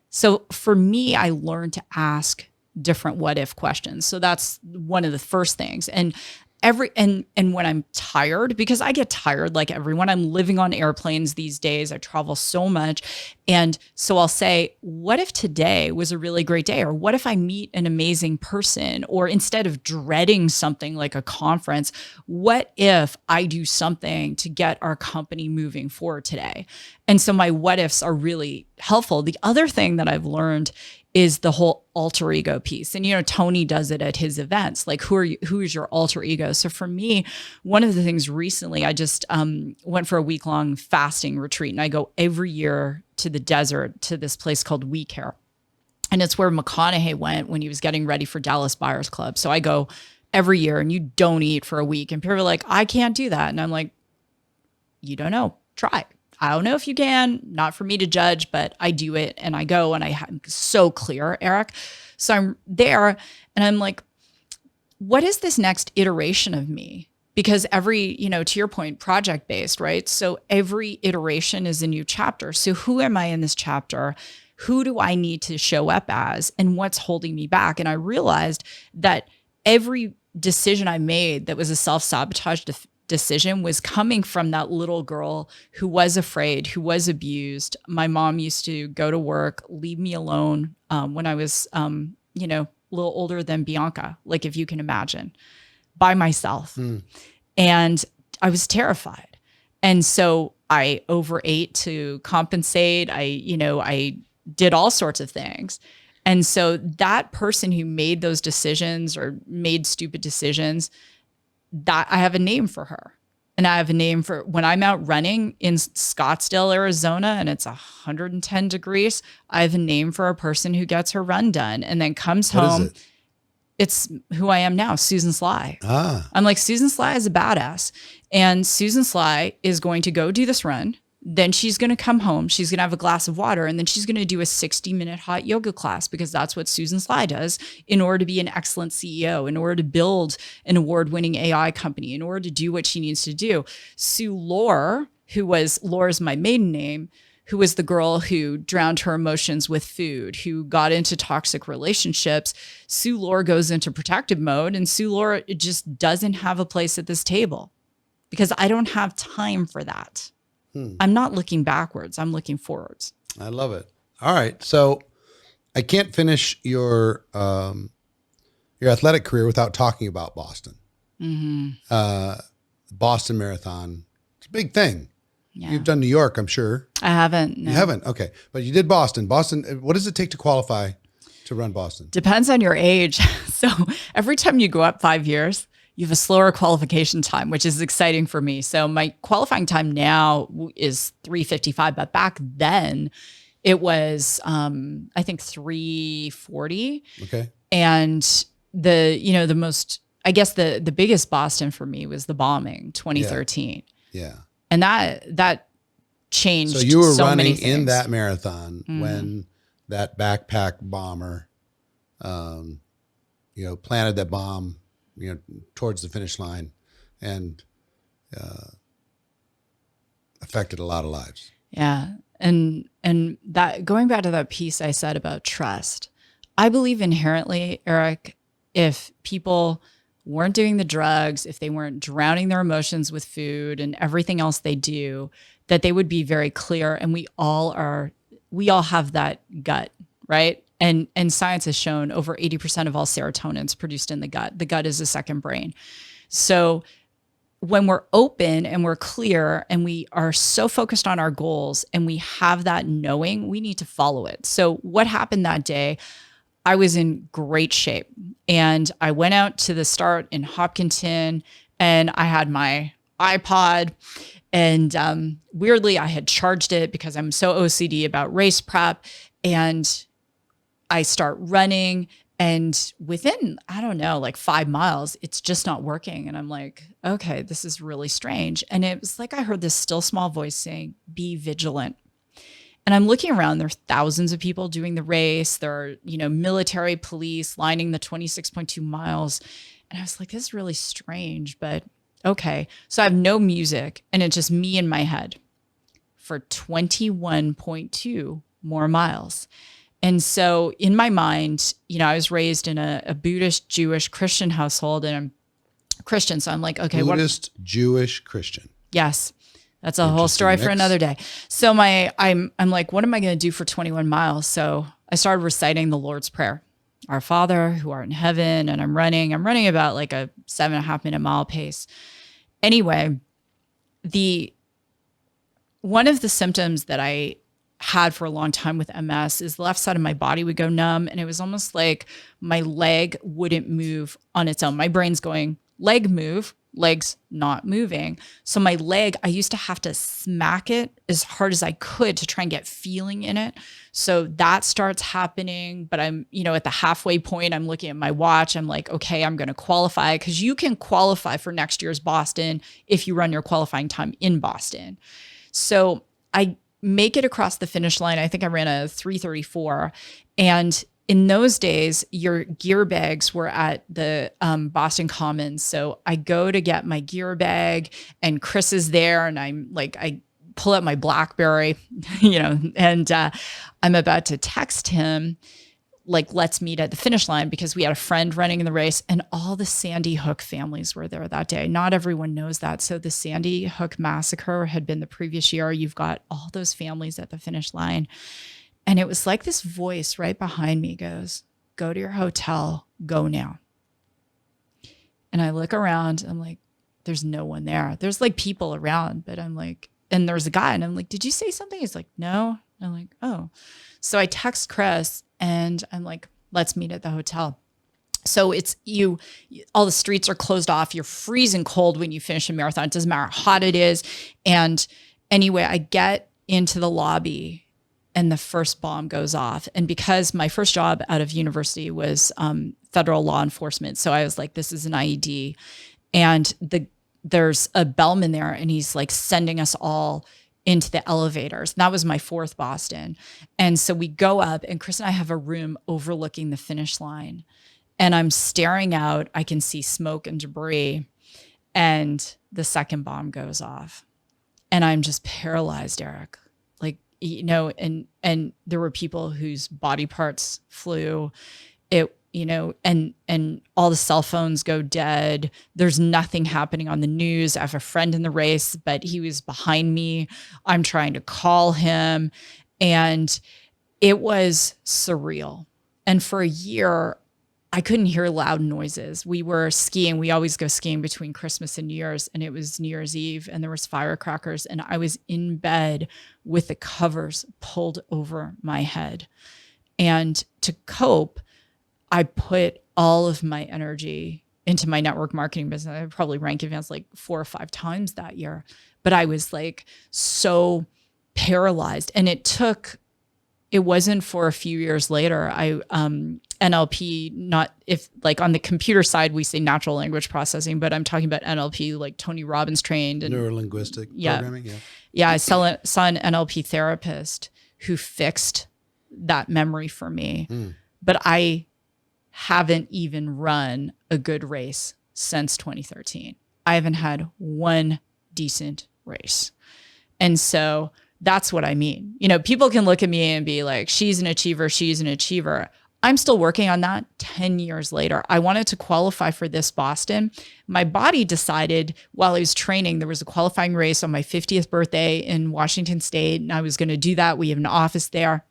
So for me, I learned to ask different what if questions. So that's one of the first things. And when I'm tired, because I get tired like everyone, I'm living on airplanes these days. I travel so much. And so I'll say, what if today was a really great day? Or what if I meet an amazing person? Or instead of dreading something like a conference, what if I do something to get our company moving forward today? And so my what ifs are really helpful. The other thing that I've learned is the whole alter ego piece. And, Tony does it at his events. Like, who is your alter ego? So for me, one of the things recently, I just went for a week-long fasting retreat. And I go every year to the desert to this place called We Care. And it's where McConaughey went when he was getting ready for Dallas Buyers Club. So I go every year, and you don't eat for a week. And people are like, I can't do that. And I'm like, you don't know, try. I don't know if you can, not for me to judge, but I do it and I go and I'm so clear, Eric. So I'm there and I'm like, what is this next iteration of me? Because every, to your point, project-based, right? So every iteration is a new chapter. So who am I in this chapter? Who do I need to show up as? And what's holding me back? And I realized that every decision I made that was a self-sabotage decision was coming from that little girl who was afraid, who was abused. My mom used to go to work, leave me alone when I was, a little older than Bianca, like if you can imagine, by myself. And I was terrified. And so I overate to compensate. I did all sorts of things. And so that person who made those decisions or made stupid decisions, that I have a name for her. And I have a name for when I'm out running in Scottsdale, Arizona, and it's 110 degrees. I have a name for a person who gets her run done and then comes home. It's who I am now, Susan Sly. I'm like, Susan Sly is a badass. And Susan Sly is going to go do this run. Then she's going to come home. She's going to have a glass of water. And then she's going to do a 60-minute hot yoga class because that's what Susan Sly does in order to be an excellent CEO, in order to build an award-winning AI company, in order to do what she needs to do. Sue Lore, Lore's my maiden name, who was the girl who drowned her emotions with food, who got into toxic relationships. Sue Lore goes into protective mode, and Sue Lore just doesn't have a place at this table because I don't have time for that. I'm not looking backwards. I'm looking forwards. I love it. All right. So I can't finish your athletic career without talking about Boston. Boston Marathon. It's a big thing. Yeah. You've done New York, I'm sure. I haven't. No. You haven't? Okay. But you did Boston. Boston, what does it take to qualify to run Boston? Depends on your age. So every time you go up 5 years, you have a slower qualification time, which is exciting for me. So my qualifying time now is 3:55, but back then it was, I think 3:40. Okay. And the biggest Boston for me was the bombing 2013. Yeah. And that changed. So you were so running many things in that marathon when that backpack bomber, planted that bomb, towards the finish line and affected a lot of lives. Yeah. And that, going back to that piece I said about trust, I believe inherently, Eric, if people weren't doing the drugs, if they weren't drowning their emotions with food and everything else they do, that they would be very clear. And we all have that gut, right? And science has shown over 80% of all serotonin is produced in the gut. The gut is a second brain. So when we're open and we're clear and we are so focused on our goals and we have that knowing, we need to follow it. So what happened that day, I was in great shape and I went out to the start in Hopkinton and I had my iPod and weirdly I had charged it because I'm so OCD about race prep, and I start running And within, I don't know, like 5 miles, it's just not working. And I'm like, okay, this is really strange. And it was like I heard this still small voice saying, be vigilant. And I'm looking around, there are thousands of people doing the race. There are, military police lining the 26.2 miles. And I was like, this is really strange, but okay. So I have no music and it's just me in my head for 21.2 more miles. And so in my mind, I was raised in a Buddhist, Jewish, Christian household, and I'm Christian. So I'm like, okay, Buddhist, Jewish, Christian. Yes. That's a whole story for another day. So I'm like, what am I going to do for 21 miles? So I started reciting the Lord's Prayer, Our Father who art in heaven. And I'm running about like a 7.5 minute mile pace. Anyway, one of the symptoms that I had for a long time with MS is the left side of my body would go numb. And it was almost like my leg wouldn't move on its own. My brain's going, leg move, legs not moving. So my leg, I used to have to smack it as hard as I could to try and get feeling in it. So that starts happening. But I'm, at the halfway point, I'm looking at my watch. I'm like, okay, I'm going to qualify, because you can qualify for next year's Boston if you run your qualifying time in Boston. So I make it across the finish line. I think I ran a 3:34. And in those days, your gear bags were at the Boston Commons. So I go to get my gear bag and Chris is there. And I'm like, I pull out my BlackBerry, and I'm about to text him, like, let's meet at the finish line, because we had a friend running in the race and all the Sandy Hook families were there that day. Not everyone knows that. So the Sandy Hook massacre had been the previous year. You've got all those families at the finish line. And it was like this voice right behind me goes, go to your hotel, go now. And I look around, I'm like, there's no one there. There's like people around, but I'm like, and there's a guy and I'm like, did you say something? He's like, no. And I'm like, oh. So I text Chris and I'm like, let's meet at the hotel. So it's all the streets are closed off. You're freezing cold when you finish a marathon. It doesn't matter how hot it is. And anyway, I get into the lobby and the first bomb goes off. And because my first job out of university was federal law enforcement, so I was like, this is an IED. And there's a bellman there and he's like sending us all into the elevators. And that was my fourth Boston. And so we go up and Chris and I have a room overlooking the finish line. And I'm staring out, I can see smoke and debris. And the second bomb goes off. And I'm just paralyzed, Eric. Like, and there were people whose body parts flew. And all the cell phones go dead. There's nothing happening on the news. I have a friend in the race, but he was behind me. I'm trying to call him. And it was surreal. And for a year, I couldn't hear loud noises. We were skiing. We always go skiing between Christmas and New Year's. And it was New Year's Eve and there was firecrackers. And I was in bed with the covers pulled over my head. And to cope, I put all of my energy into my network marketing business. I probably rank advanced like 4 or 5 times that year, but I was like so paralyzed. And it wasn't for a few years later. NLP, not if like on the computer side, we say natural language processing, but I'm talking about NLP, like Tony Robbins trained. And neuro-linguistic programming. Yeah. I saw an NLP therapist who fixed that memory for me, but I haven't even run a good race since 2013. I haven't had one decent race. And so that's what I mean. People can look at me and be like, she's an achiever. I'm still working on that 10 years later. I wanted to qualify for this Boston. My body decided while I was training, there was a qualifying race on my 50th birthday in Washington State, and I was going to do that. We have an office there.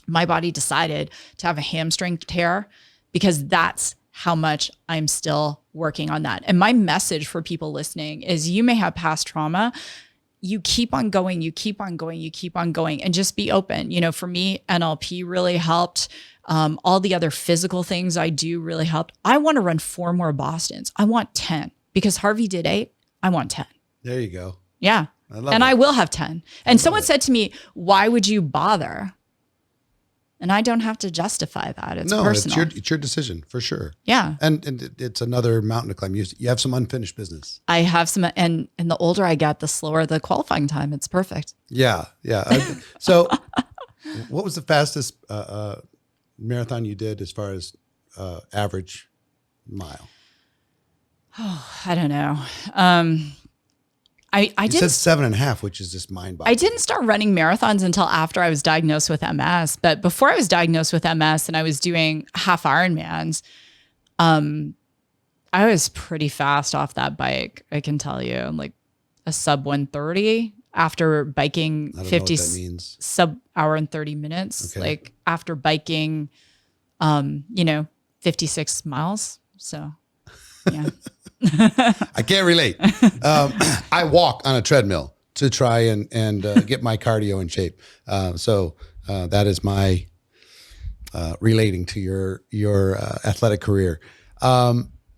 My body decided to have a hamstring tear because that's how much I'm still working on that. And my message for people listening is you may have past trauma. You keep on going, and just be open. For me, NLP really helped. All the other physical things I do really helped. I want to run 4 more Bostons. I want 10 because Harvey did 8. I want 10. There you go. Yeah. I will have 10. And someone said to me, why would you bother? And I don't have to justify that. It's No, personal. it's your decision for sure. Yeah. And it's another mountain to climb. You have some unfinished business. I have some, and the older I get, the slower the qualifying time. It's perfect. Yeah. So what was the fastest marathon you did as far as average mile? Oh, I don't know. I You didn't said 7.5, which is just mind-boggling. I didn't start running marathons until after I was diagnosed with MS. But before I was diagnosed with MS and I was doing half Ironmans, I was pretty fast off that bike. I can tell you, like a sub 130 after biking I don't know 50 what that means. sub hour and 30 minutes. Okay. Like after biking, 56 miles. So yeah. I can't relate. I walk on a treadmill to try and get my cardio in shape. So that is my relating to your athletic career.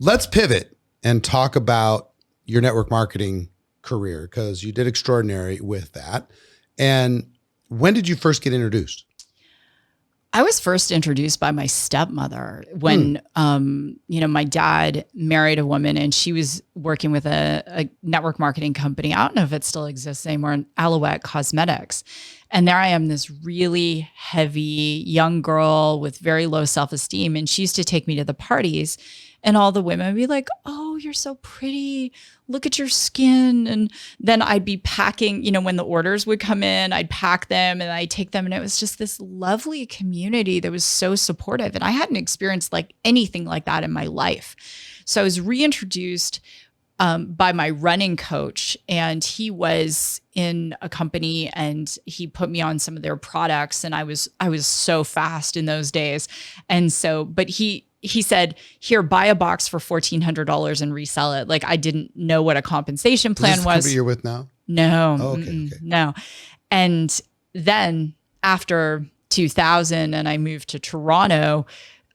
Let's pivot and talk about your network marketing career, because you did extraordinary with that. And when did you first get introduced? I was first introduced by my stepmother when, my dad married a woman and she was working with a network marketing company. I don't know if it still exists anymore, Alouette Cosmetics. And there I am, this really heavy young girl with very low self-esteem. And she used to take me to the parties and all the women would be like, "Oh, you're so pretty. Look at your skin." And then I'd be packing, when the orders would come in, I'd pack them and I'd take them. And it was just this lovely community that was so supportive. And I hadn't experienced like anything like that in my life. So I was reintroduced by my running coach, and he was in a company and he put me on some of their products. And I was so fast in those days. And so, but he said, "Here, buy a box for $1,400 and resell it." Like, I didn't know what a compensation plan Is this the was. company you're with now? No. Oh, okay. No. And then after 2000 and I moved to Toronto,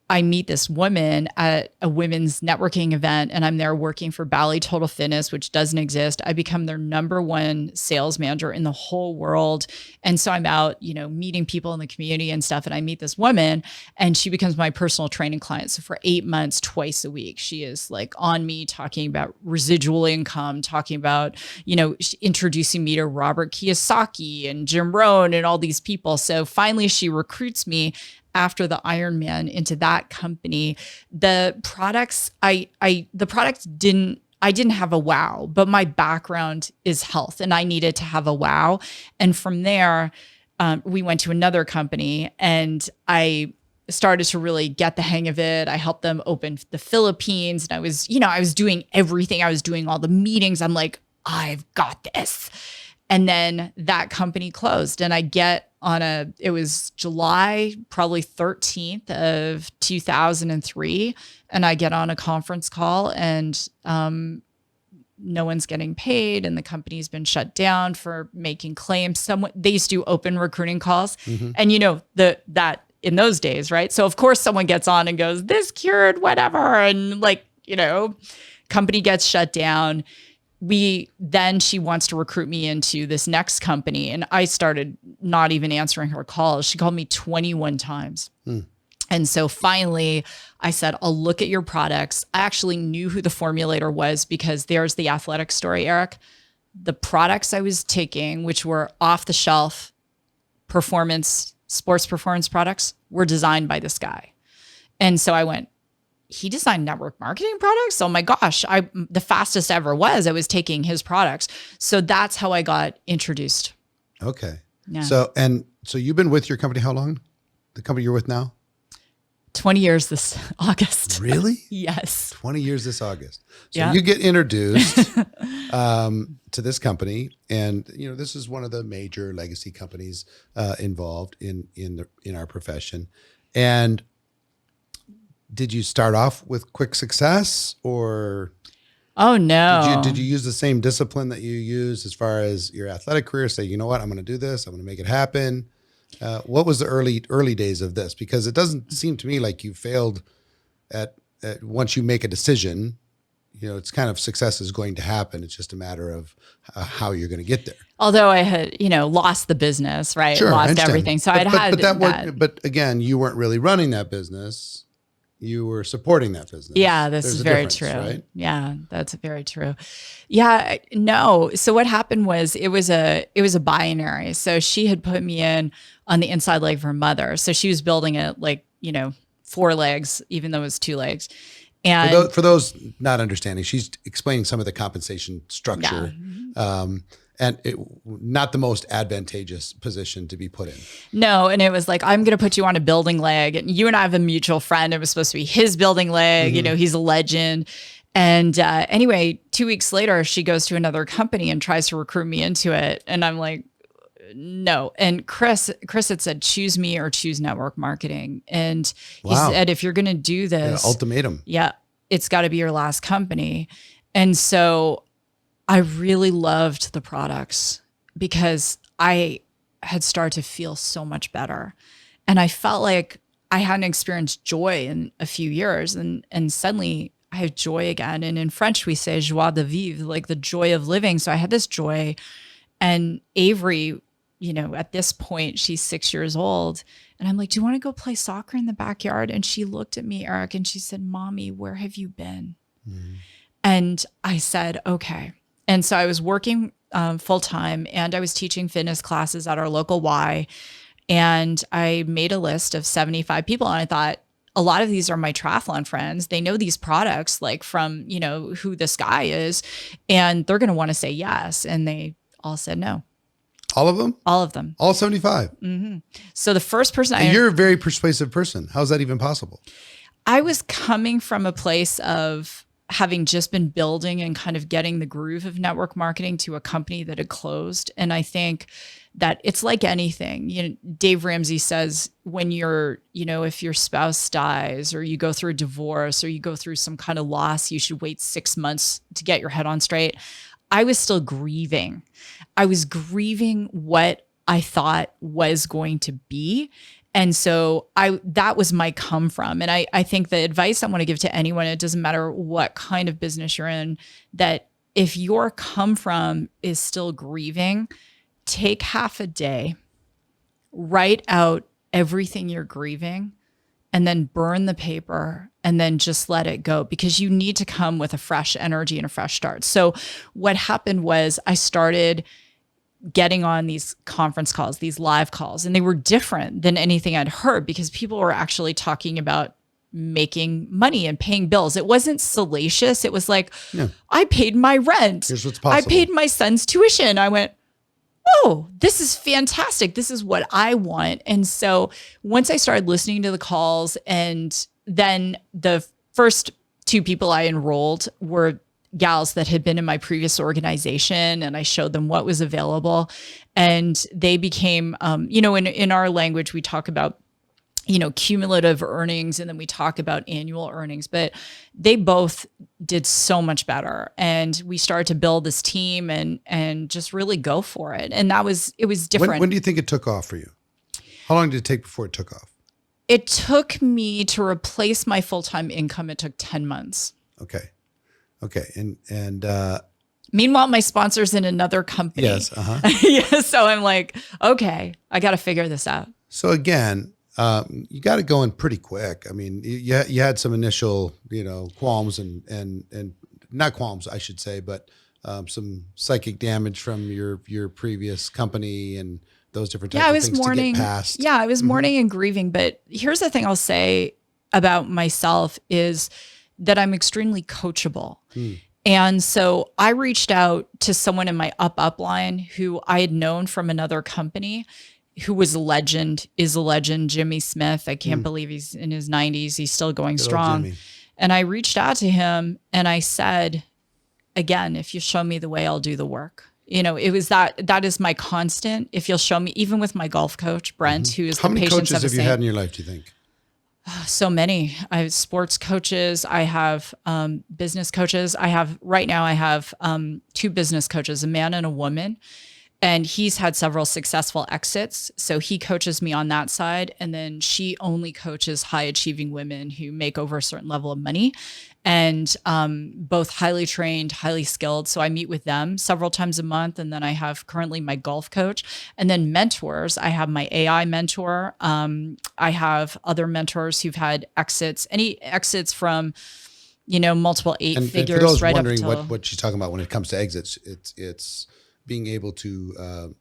I meet this woman at a women's networking event, and I'm there working for Bally Total Fitness, which doesn't exist. I become their #1 sales manager in the whole world. And so I'm out, meeting people in the community and stuff. And I meet this woman and she becomes my personal training client. So for 8 months, twice a week, she is like on me talking about residual income, talking about, introducing me to Robert Kiyosaki and Jim Rohn and all these people. So finally she recruits me after the Ironman into that company. The products, I didn't have a wow, but my background is health and I needed to have a wow. And from there, we went to another company and I started to really get the hang of it. I helped them open the Philippines and I was doing everything. I was doing all the meetings. I'm like, I've got this. And then that company closed and I get it was July, probably 13th of 2003. And I get on a conference call and no one's getting paid and the company's been shut down for making claims. They used to do open recruiting calls and that in those days, right? So of course someone gets on and goes, "This cured whatever." And company gets shut down. She wants to recruit me into this next company. And I started not even answering her calls. She called me 21 times. And so finally I said, "I'll look at your products." I actually knew who the formulator was because there's the athletic story, Eric. The products I was taking, which were off the shelf sports performance products, were designed by this guy. And so I went, he designed network marketing products? Oh my gosh. The fastest I ever was taking his products. So that's how I got introduced. Okay. Yeah. So you've been with your company how long? The company you're with now? 20 years this August. Really? Yes. 20 years this August. So Yeah. you get introduced to this company, and this is one of the major legacy companies involved in our profession. And did you start off with quick success, or Oh no. did you use the same discipline that you used as far as your athletic career? Say, you know what, I'm going to do this. I'm going to make it happen. What was the early days of this? Because it doesn't seem to me like you failed at once you make a decision, it's kind of success is going to happen. It's just a matter of how you're going to get there. Although I had, lost the business, right? Sure, I Lost understand. everything. So But again, you weren't really running that business. You were supporting that business. Yeah, this There's is a very difference, true. right? Yeah, that's very true. Yeah, no. So what happened was it was a binary. So she had put me in on the inside leg of her mother. So she was building it like, 4 legs, even though it was 2 legs. And For those not understanding, she's explaining some of the compensation structure. Yeah. And not the most advantageous position to be put in. No, and it was like, I'm going to put you on a building leg. And you and I have a mutual friend. It was supposed to be his building leg. He's a legend. And anyway, 2 weeks later, she goes to another company and tries to recruit me into it. And I'm like, no. And Chris had said, choose me or choose network marketing. And he said, if you're going to do this, ultimatum. Yeah, it's got to be your last company. And so I really loved the products because I had started to feel so much better. And I felt like I hadn't experienced joy in a few years. And suddenly I have joy again. And in French, we say joie de vivre, like the joy of living. So I had this joy. And Avery, at this point, she's 6 years old. And I'm like, do you want to go play soccer in the backyard? And she looked at me, Eric, and she said, Mommy, where have you been? Mm-hmm. And I said, okay. And so I was working full time and I was teaching fitness classes at our local Y. And I made a list of 75 people. And I thought, a lot of these are my triathlon friends. They know these products like from, who this guy is. And they're going to want to say yes. And they all said no. All of them? All of them. All 75? Mm-hmm. So the first person and you're a very persuasive person. How's that even possible? I was coming from a place of having just been building and kind of getting the groove of network marketing to a company that had closed. And I think that it's like anything, Dave Ramsey says when you're, if your spouse dies or you go through a divorce or you go through some kind of loss, you should wait 6 months to get your head on straight. I was still grieving. I was grieving what I thought was going to be. And so that was my come from. And I think the advice I want to give to anyone, it doesn't matter what kind of business you're in, that if your come from is still grieving, take half a day, write out everything you're grieving, and then burn the paper and then just let it go because you need to come with a fresh energy and a fresh start. So what happened was I started getting on these conference calls, these live calls, and they were different than anything I'd heard because people were actually talking about making money and paying bills. It wasn't salacious. It was like, I paid my rent. Here's what's possible. I paid my son's tuition. I went, oh, this is fantastic. This is what I want. And so once I started listening to the calls, and then the first 2 people I enrolled were gals that had been in my previous organization, and I showed them what was available, and they became, in our language, we talk about, cumulative earnings, and then we talk about annual earnings, but they both did so much better. And we started to build this team and just really go for it. And it was different. When do you think it took off for you? How long did it take before it took off? It took me to replace my full-time income. It took 10 months. Okay. And meanwhile, my sponsor's in another company. Yes. Yeah, so I'm like, okay, I got to figure this out. So again, you got it going pretty quick. I mean, you had some initial, qualms and not qualms, I should say, but some psychic damage from your previous company and those different types of things to get past. Yeah, I was mourning and grieving. But here's the thing I'll say about myself is that I'm extremely coachable. And so I reached out to someone in my upline who I had known from another company, who was a legend, is a legend, Jimmy Smith. I can't believe he's in his 90s. He's still going strong. And I reached out to him and I said, again, if you show me the way, I'll do the work. It was that is my constant. If you'll show me, even with my golf coach, Brent, who is the patience of a saint. How many coaches have you had in your life, do you think? So many. I have sports coaches. I have business coaches. Right now I have 2 business coaches, a man and a woman. And he's had several successful exits. So he coaches me on that side. And then she only coaches high achieving women who make over a certain level of money, and both highly trained, highly skilled. So I meet with them several times a month. And then I have currently my golf coach, and then mentors. I have my AI mentor. I have other mentors who've had exits, any exits from, multiple eight figures. And for those right wondering up to what she's talking about when it comes to exits, it's being able to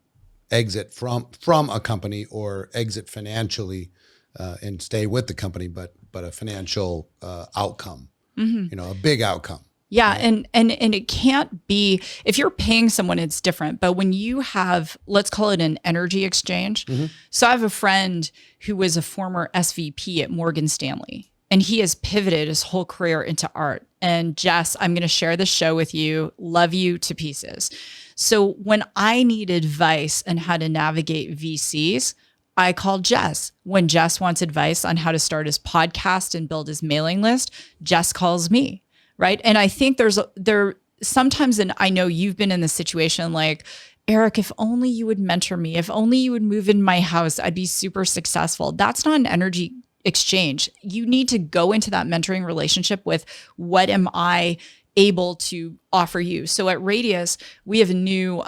exit from a company or exit financially and stay with the company, but a financial outcome, a big outcome. Yeah. Right? And it can't be, if you're paying someone, it's different. But when you have, let's call it an energy exchange. So I have a friend who was a former SVP at Morgan Stanley, and he has pivoted his whole career into art. And Jess, I'm going to share this show with you. Love you to pieces. So when I need advice on how to navigate VCs, I call Jess. When Jess wants advice on how to start his podcast and build his mailing list, Jess calls me, right? And I think there sometimes, and I know you've been in this situation, like, Eric, if only you would mentor me, if only you would move in my house, I'd be super successful. That's not an energy exchange. You need to go into that mentoring relationship with, what am I able to offer you? So at Radius, we have a new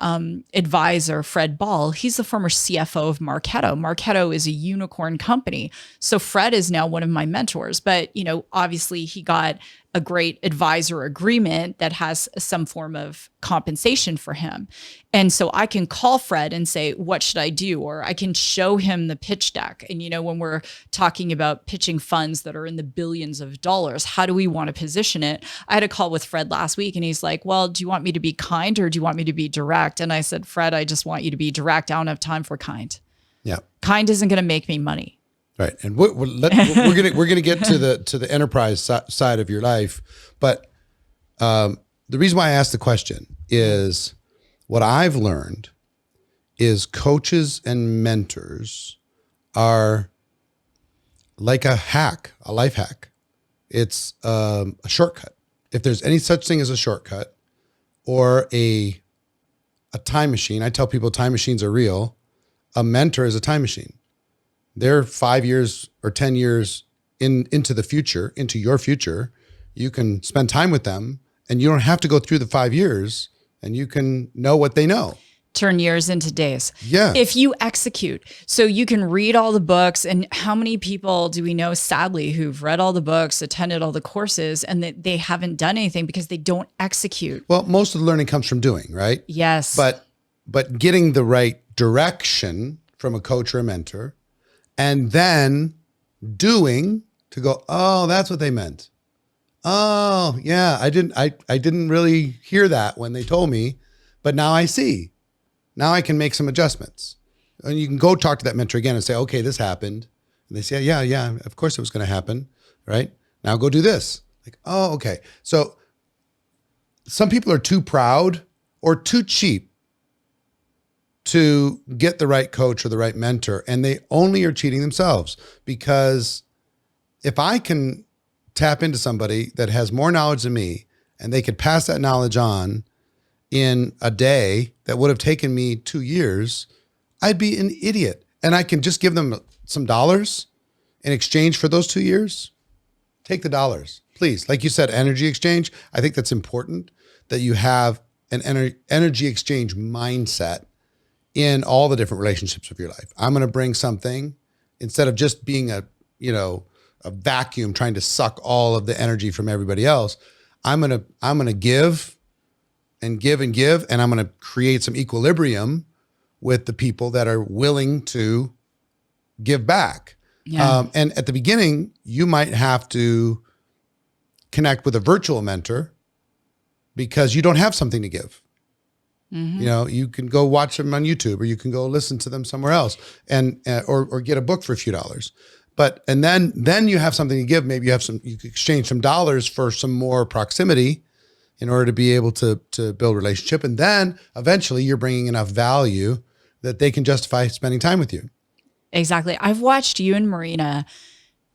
advisor, Fred Ball. He's the former CFO of Marketo. Marketo is a unicorn company. So Fred is now one of my mentors, but obviously he got a great advisor agreement that has some form of compensation for him. And so I can call Fred and say, what should I do? Or I can show him the pitch deck. And, when we're talking about pitching funds that are in the billions of dollars, how do we want to position it? I had a call with Fred last week, and he's like, well, do you want me to be kind or do you want me to be direct? And I said, Fred, I just want you to be direct. I don't have time for kind. Yeah. Kind isn't going to make me money. Right, and we're gonna get to the enterprise side of your life, but the reason why I asked the question is, what I've learned is coaches and mentors are like a life hack. It's a shortcut. If there's any such thing as a shortcut or a time machine, I tell people time machines are real. A mentor is a time machine. They're 5 years or 10 years into the future, into your future. You can spend time with them, and you don't have to go through the 5 years, and you can know what they know. Turn years into days. Yeah. If you execute. So you can read all the books, and how many people do we know, sadly, who've read all the books, attended all the courses, and they haven't done anything because they don't execute? Well, most of the learning comes from doing, right? Yes. But getting the right direction from a coach or a mentor, and then doing to go, oh, that's what they meant. Oh, yeah, I didn't really hear that when they told me, but now I see. Now I can make some adjustments. And you can go talk to that mentor again and say, okay, this happened. And they say, yeah, of course it was going to happen, right? Now go do this. Like, oh, okay. So some people are too proud or too cheap to get the right coach or the right mentor, and they only are cheating themselves, because if I can tap into somebody that has more knowledge than me and they could pass that knowledge on in a day that would have taken me 2 years, I'd be an idiot. And I can just give them some dollars in exchange for those 2 years. Take the dollars, please. Like you said, energy exchange. I think that's important, that you have an energy exchange mindset in all the different relationships of your life. I'm going to bring something, instead of just being a vacuum trying to suck all of the energy from everybody else. I'm going to give and give and give, and I'm going to create some equilibrium with the people that are willing to give back. Yeah. And at the beginning, you might have to connect with a virtual mentor because you don't have something to give. Mm-hmm. You can go watch them on YouTube, or you can go listen to them somewhere else, and or get a book for a few dollars. And then you have something to give. Maybe you can exchange some dollars for some more proximity in order to be able to build a relationship. And then eventually you're bringing enough value that they can justify spending time with you. Exactly. I've watched you and Marina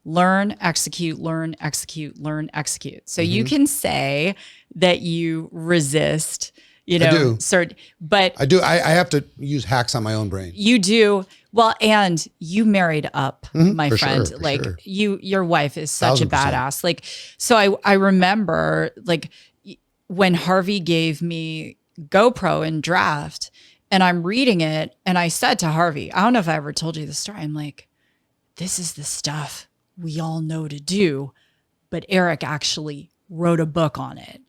learn, execute, learn, execute, learn, execute. So you can say that you resist, you know, do. but I do. I have to use hacks on my own brain. you do. Well, and you married up, my For friend. sure, for Like sure. your wife is such a 1000%. badass. Like, so I remember like when Harvey gave me GoPro and Draft, and I'm reading it, and I said to Harvey, I don't know if I ever told you the story. I'm like, this is the stuff we all know to do, but Eric actually wrote a book on it,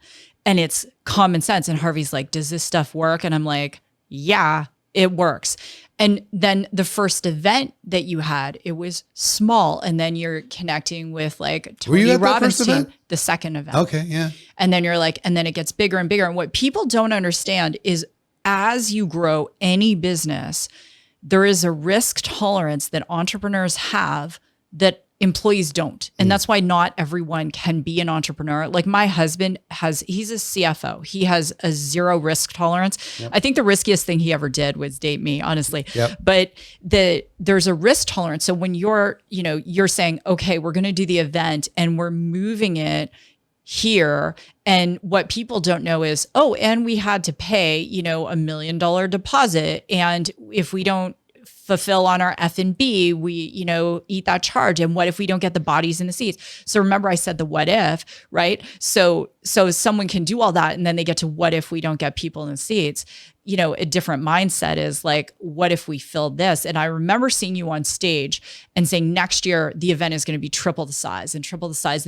and it's common sense. And Harvey's like, does this stuff work? And I'm like, yeah, it works. And then the first event that you had, it was small. And then you're connecting with like Tony Robbins' team, the second event. Okay, yeah. And then you're like, and then it gets bigger and bigger. And what people don't understand is as you grow any business, there is a risk tolerance that entrepreneurs have that employees don't. And that's why not everyone can be an entrepreneur. Like my husband he's a CFO. He has a zero risk tolerance. Yep. I think the riskiest thing he ever did was date me, honestly. Yep. But there's a risk tolerance. So when you're saying, okay, we're going to do the event and we're moving it here. And what people don't know is, and we had to pay, $1 million deposit. And if we don't fulfill on our F&B, we, eat that charge. And what if we don't get the bodies in the seats? So remember I said the what if, right? So someone can do all that. And then they get to what if we don't get people in the seats? A different mindset is like, what if we filled this? And I remember seeing you on stage and saying next year, the event is going to be triple the size. And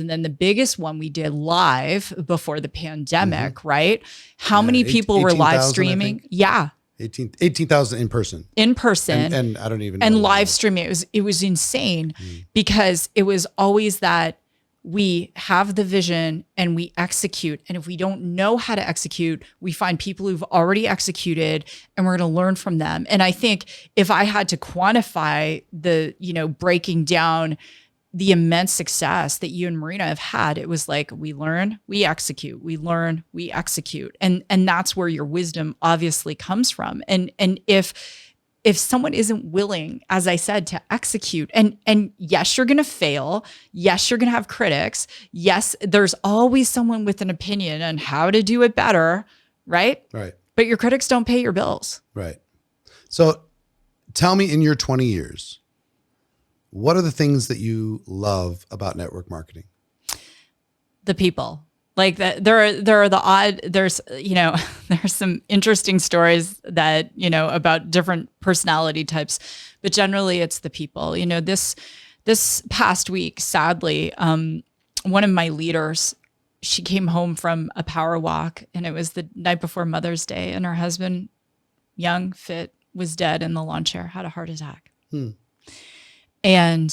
then the biggest one we did live before the pandemic, right? How many people were live streaming? Yeah. 18,000 in person. And I don't even know. And live streaming. It was insane because it was always that we have the vision and we execute. And if we don't know how to execute, we find people who've already executed and we're going to learn from them. And I think if I had to quantify the, breaking down the immense success that you and Marina have had, it was like, we learn, we execute, we learn, we execute. And that's where your wisdom obviously comes from. And if someone isn't willing, as I said, to execute, and yes, you're going to fail. Yes, you're going to have critics. Yes, there's always someone with an opinion on how to do it better. Right. Right. But your critics don't pay your bills. Right. So tell me, in your 20 years, what are the things that you love about network marketing? The people. Like that, there are the odd. There's there's some interesting stories that about different personality types, but generally it's the people. This past week, sadly, one of my leaders, she came home from a power walk, and it was the night before Mother's Day, and her husband, young, fit, was dead in the lawn chair, had a heart attack. And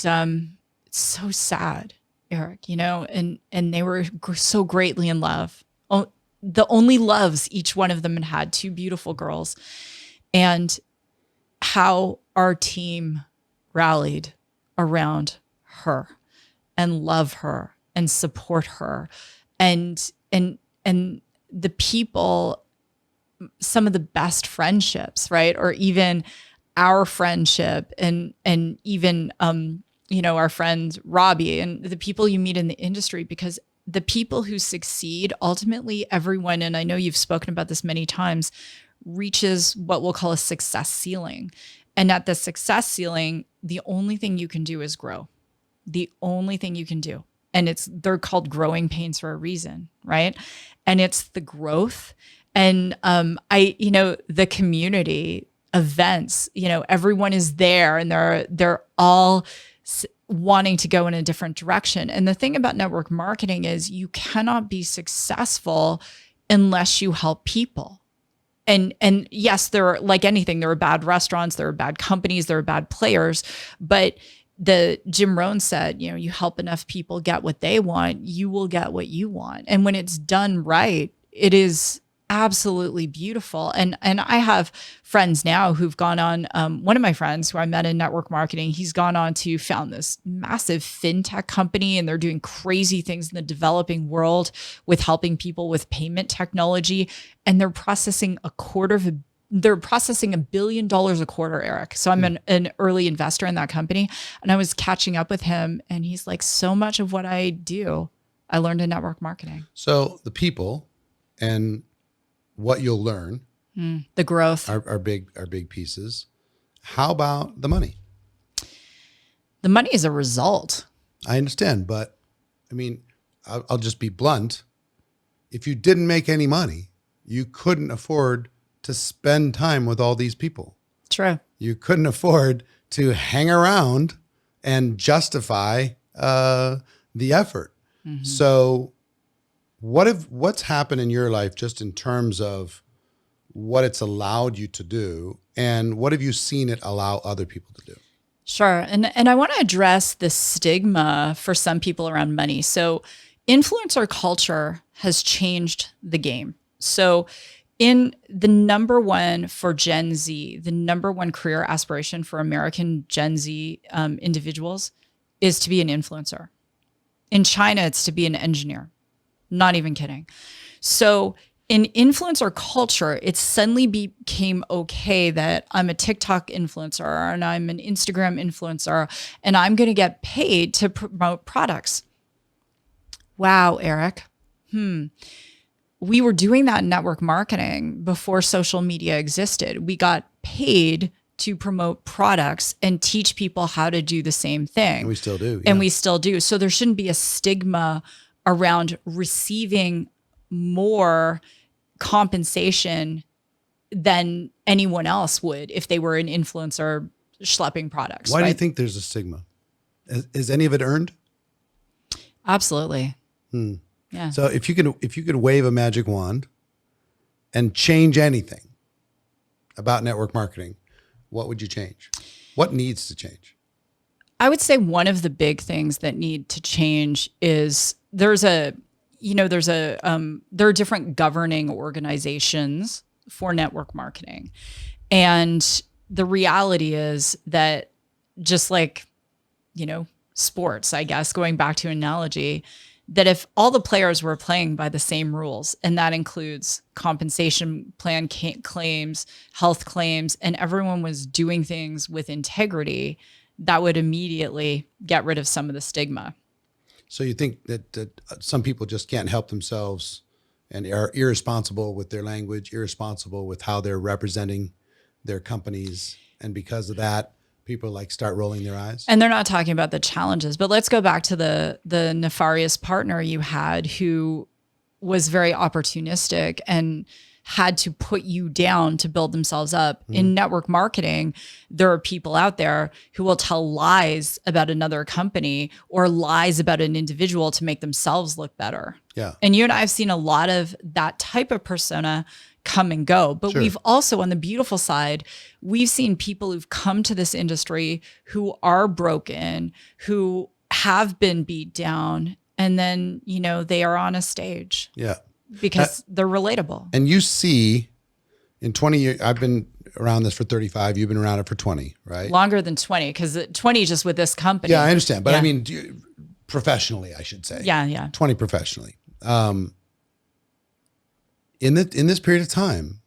it's so sad, Eric, and they were so greatly in love. The only loves each one of them had, two beautiful girls. And how our team rallied around her and love her and support her. And the people, some of the best friendships, right? Or even our friendship and even, our friend Robbie and the people you meet in the industry, because the people who succeed, ultimately everyone, and I know you've spoken about this many times, reaches what we'll call a success ceiling. And at the success ceiling, the only thing you can do is grow. The only thing you can do. And they're called growing pains for a reason, right? And it's the growth. And the community events, everyone is there and they're all wanting to go in a different direction. And the thing about network marketing is you cannot be successful unless you help people. And yes, there are, like anything, there are bad restaurants, there are bad companies, there are bad players, but Jim Rohn said, you help enough people get what they want, you will get what you want. And when it's done right, it is absolutely beautiful. And I have friends now who've gone on, one of my friends who I met in network marketing, he's gone on to found this massive fintech company, and they're doing crazy things in the developing world with helping people with payment technology. And they're processing $250 million a quarter, Eric. So I'm an early investor in that company. And I was catching up with him, and he's like, so much of what I do, I learned in network marketing. So the people, and what you'll learn The growth. are big pieces. How about the money? The money is a result. I understand, but I mean, I'll just be blunt. If you didn't make any money, you couldn't afford to spend time with all these people. True. You couldn't afford to hang around and justify the effort. So what's happened in your life just in terms of what it's allowed you to do, and what have you seen it allow other people to do? Sure. And I want to address the stigma for some people around money. So influencer culture has changed the game. So in the number one for Gen Z, the number one career aspiration for American Gen Z individuals is to be an influencer. In China, it's to be an engineer. Not even kidding. So in influencer culture, it suddenly became okay that I'm a TikTok influencer and I'm an Instagram influencer and I'm going to get paid to promote products. Wow, Eric. We were doing that in network marketing before social media existed. We got paid to promote products and teach people how to do the same thing. And we still do. And we still do. So there shouldn't be a stigma around receiving more compensation than anyone else would if they were an influencer schlepping products. Why do you think there's a stigma? Is any of it earned? Absolutely. Yeah. So if you could wave a magic wand and change anything about network marketing, what would you change? What needs to change? I would say one of the big things that need to change is there are different governing organizations for network marketing. And the reality is that just like, sports, I guess, going back to analogy, that if all the players were playing by the same rules, and that includes compensation plan claims, health claims, and everyone was doing things with integrity, that would immediately get rid of some of the stigma. So you think that some people just can't help themselves and are irresponsible with their language, irresponsible with how they're representing their companies, and because of that, people start rolling their eyes? And they're not talking about the challenges, but let's go back to the nefarious partner you had who was very opportunistic and had to put you down to build themselves up. In network marketing, there are people out there who will tell lies about another company or lies about an individual to make themselves look better. Yeah. And you and I have seen a lot of that type of persona come and go. But Sure. we've also, on the beautiful side, we've seen people who've come to this industry who are broken, who have been beat down, and then, they are on a stage. Yeah. Because they're relatable. And you see, in 20 years, I've been around this for 35. You've been around it for 20, right? Longer than 20, because 20 just with this company. Yeah, I understand. But Yeah. I mean, professionally, I should say. Yeah. 20 professionally. In this period of time,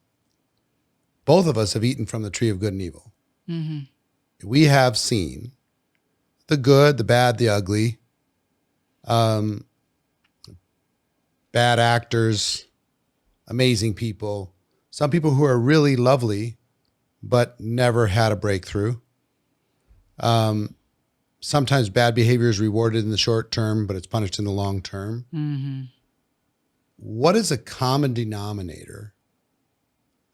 both of us have eaten from the tree of good and evil. We have seen the good, the bad, the ugly, bad actors, amazing people, some people who are really lovely, but never had a breakthrough. Sometimes bad behavior is rewarded in the short term, but it's punished in the long term. What is a common denominator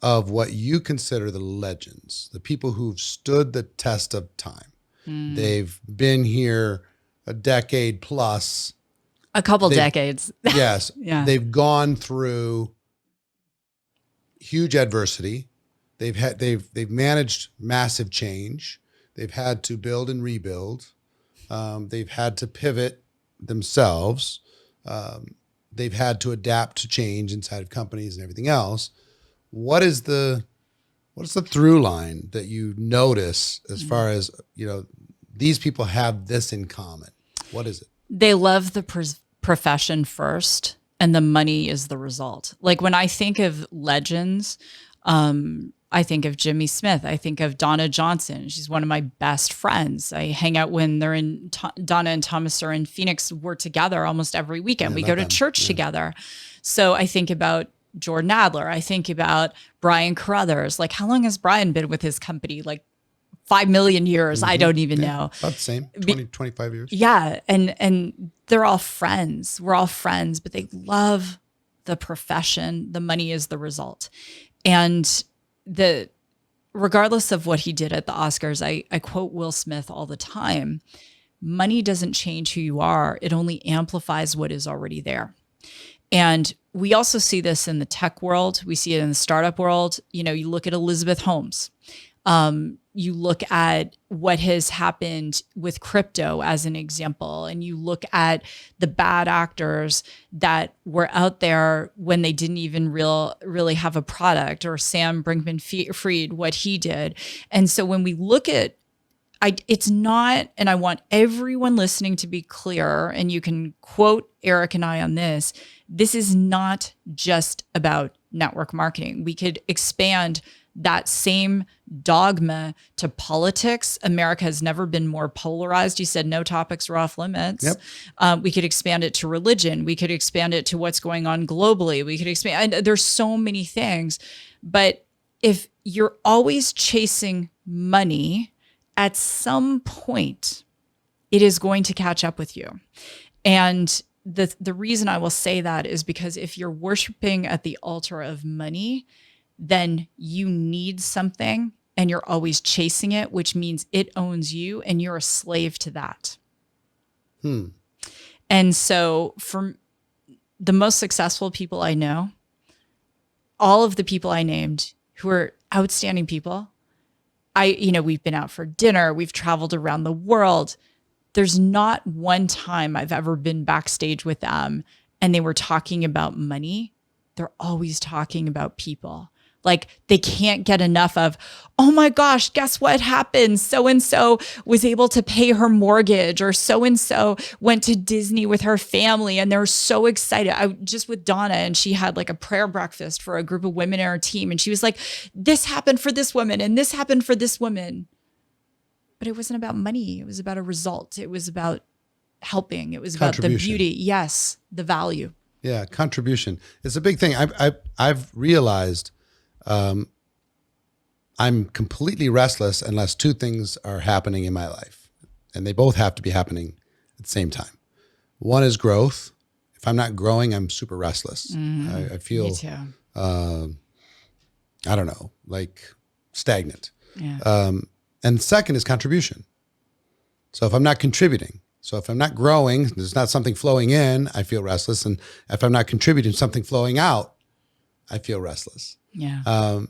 of what you consider the legends, the people who've stood the test of time? They've been here a decade plus. A couple decades. Yes. Yeah. They've gone through huge adversity. They've managed massive change. They've had to build and rebuild. They've had to pivot themselves. They've had to adapt to change inside of companies and everything else. What is the through line that you notice as far as, these people have this in common? What is it? They love the profession first, and the money is the result. Like when I think of legends, I think of Jimmy Smith. I think of Donna Johnson. She's one of my best friends. I hang out when they're in Donna and Thomas are in Phoenix. We're together almost every weekend. We go to church together. So I think about Jordan Adler. I think about Brian Carruthers. Like, how long has Brian been with his company? Like 5 million years. I don't even know. About the same, 20, 25 years. Yeah. And they're all friends. We're all friends, but they love the profession. The money is the result. And regardless of what he did at the Oscars, I quote Will Smith all the time. Money doesn't change who you are. It only amplifies what is already there. And we also see this in the tech world. We see it in the startup world. You know, you look at Elizabeth Holmes. You look at what has happened with crypto as an example, and you look at the bad actors that were out there when they didn't even really have a product, or Sam Brinkman-Fried, what he did. And so when we look at, it's not, and I want everyone listening to be clear, and you can quote Eric and I on this is not just about network marketing. We could expand that same dogma to politics. America has never been more polarized. You said no topics are off limits. Yep. We could expand it to religion. We could expand it to what's going on globally. We could expand, there's so many things. But if you're always chasing money, at some point, it is going to catch up with you. And the reason I will say that is because if you're worshiping at the altar of money, then you need something and you're always chasing it, which means it owns you and you're a slave to that. And so for the most successful people I know, all of the people I named who are outstanding people, we've been out for dinner, we've traveled around the world. There's not one time I've ever been backstage with them and they were talking about money. They're always talking about people. Like, they can't get enough of, oh my gosh, guess what happened? So-and-so was able to pay her mortgage, or so-and-so went to Disney with her family and they're so excited. I just with Donna, and she had like a prayer breakfast for a group of women in her team. And she was like, this happened for this woman and this happened for this woman. But it wasn't about money. It was about a result. It was about helping. It was about the beauty. Yes, the value. Yeah, contribution. It's a big thing. I've realized I'm completely restless unless two things are happening in my life, and they both have to be happening at the same time. One is growth. If I'm not growing, I'm super restless. I feel, Me too. I don't know, like stagnant. Yeah. And second is contribution. So if I'm not contributing, so if I'm not growing, there's not something flowing in, I feel restless. And if I'm not contributing, something flowing out, I feel restless. Yeah.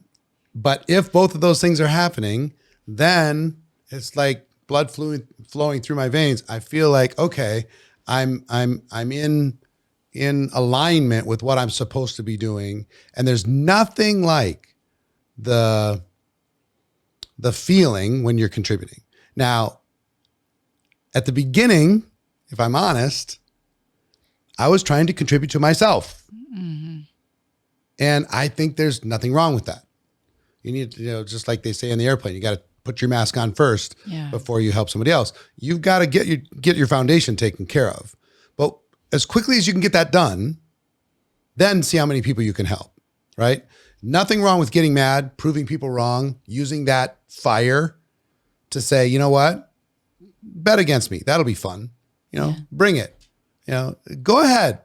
But if both of those things are happening, then it's like blood flowing through my veins. I feel like, okay, I'm in alignment with what I'm supposed to be doing. And there's nothing like the feeling when you're contributing. Now, at the beginning, if I'm honest, I was trying to contribute to myself. Mm-hmm. And I think there's nothing wrong with that. You need to, just like they say in the airplane, you got to put your mask on first before you help somebody else. You've got to get your foundation taken care of. But as quickly as you can get that done, then see how many people you can help, right? Nothing wrong with getting mad, proving people wrong, using that fire to say, you know what? Bet against me. That'll be fun. Bring it. Go ahead.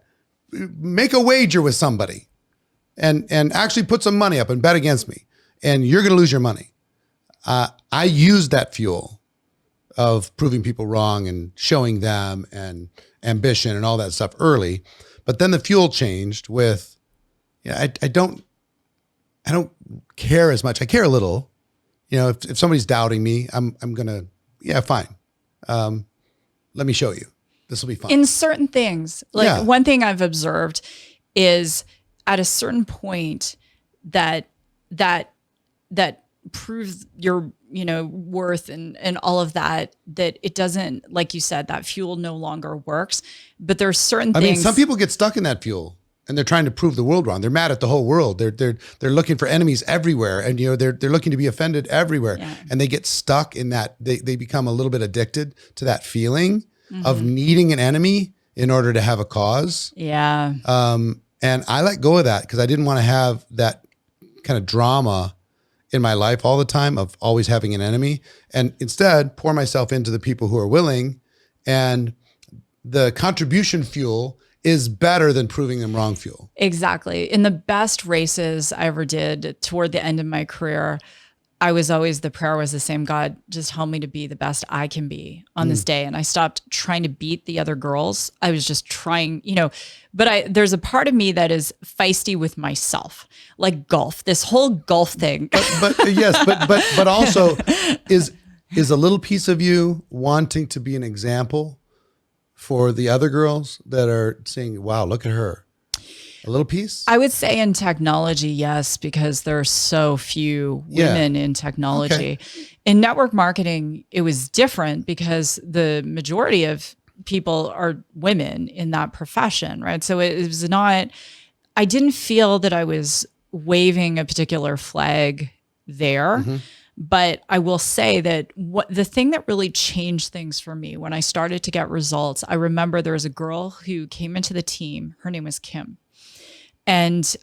Make a wager with somebody. And actually put some money up and bet against me, and you're going to lose your money. I used that fuel of proving people wrong and showing them and ambition and all that stuff early, but then the fuel changed with, I don't care as much. I care a little. If somebody's doubting me, I'm gonna, fine. Let me show you. This will be fun. In certain things, one thing I've observed is, at a certain point that proves your, worth and all of that it doesn't, like you said, that fuel no longer works. But there's certain things. I mean, some people get stuck in that fuel and they're trying to prove the world wrong. They're mad at the whole world. They're looking for enemies everywhere, and they're looking to be offended everywhere. Yeah. And they get stuck in that. They become a little bit addicted to that feeling of needing an enemy in order to have a cause. Yeah. And I let go of that because I didn't want to have that kind of drama in my life all the time of always having an enemy, and instead pour myself into the people who are willing. And the contribution fuel is better than proving them wrong fuel. Exactly. In the best races I ever did toward the end of my career, the prayer was the same: God, just help me to be the best I can be on this day. And I stopped trying to beat the other girls. I was just trying, but there's a part of me that is feisty with myself, like golf, this whole golf thing. But also is a little piece of you wanting to be an example for the other girls that are saying, wow, look at her. A little piece? I would say in technology, yes, because there are so few women in technology. Okay. In network marketing, it was different because the majority of people are women in that profession, right? So it was not, I didn't feel that I was waving a particular flag there. Mm-hmm. But I will say that the thing that really changed things for me when I started to get results, I remember there was a girl who came into the team. Her name was Kim. And,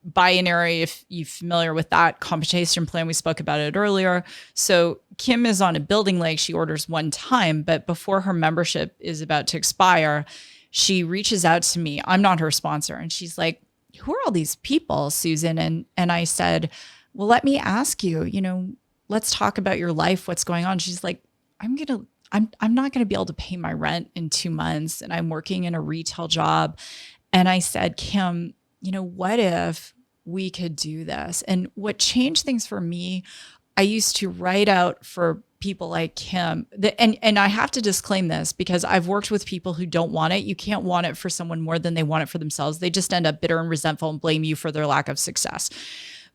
binary, if you're familiar with that compensation plan, we spoke about it earlier. So Kim is on a building leg. She orders one time, but before her membership is about to expire, she reaches out to me. I'm not her sponsor. And she's like, who are all these people, Susan? And I said, well, let me ask you, let's talk about your life. What's going on? She's like, I'm not going to be able to pay my rent in 2 months. And I'm working in a retail job. And I said, Kim, what if we could do this? And what changed things for me, I used to write out for people like Kim, and I have to disclaim this because I've worked with people who don't want it. You can't want it for someone more than they want it for themselves. They just end up bitter and resentful and blame you for their lack of success.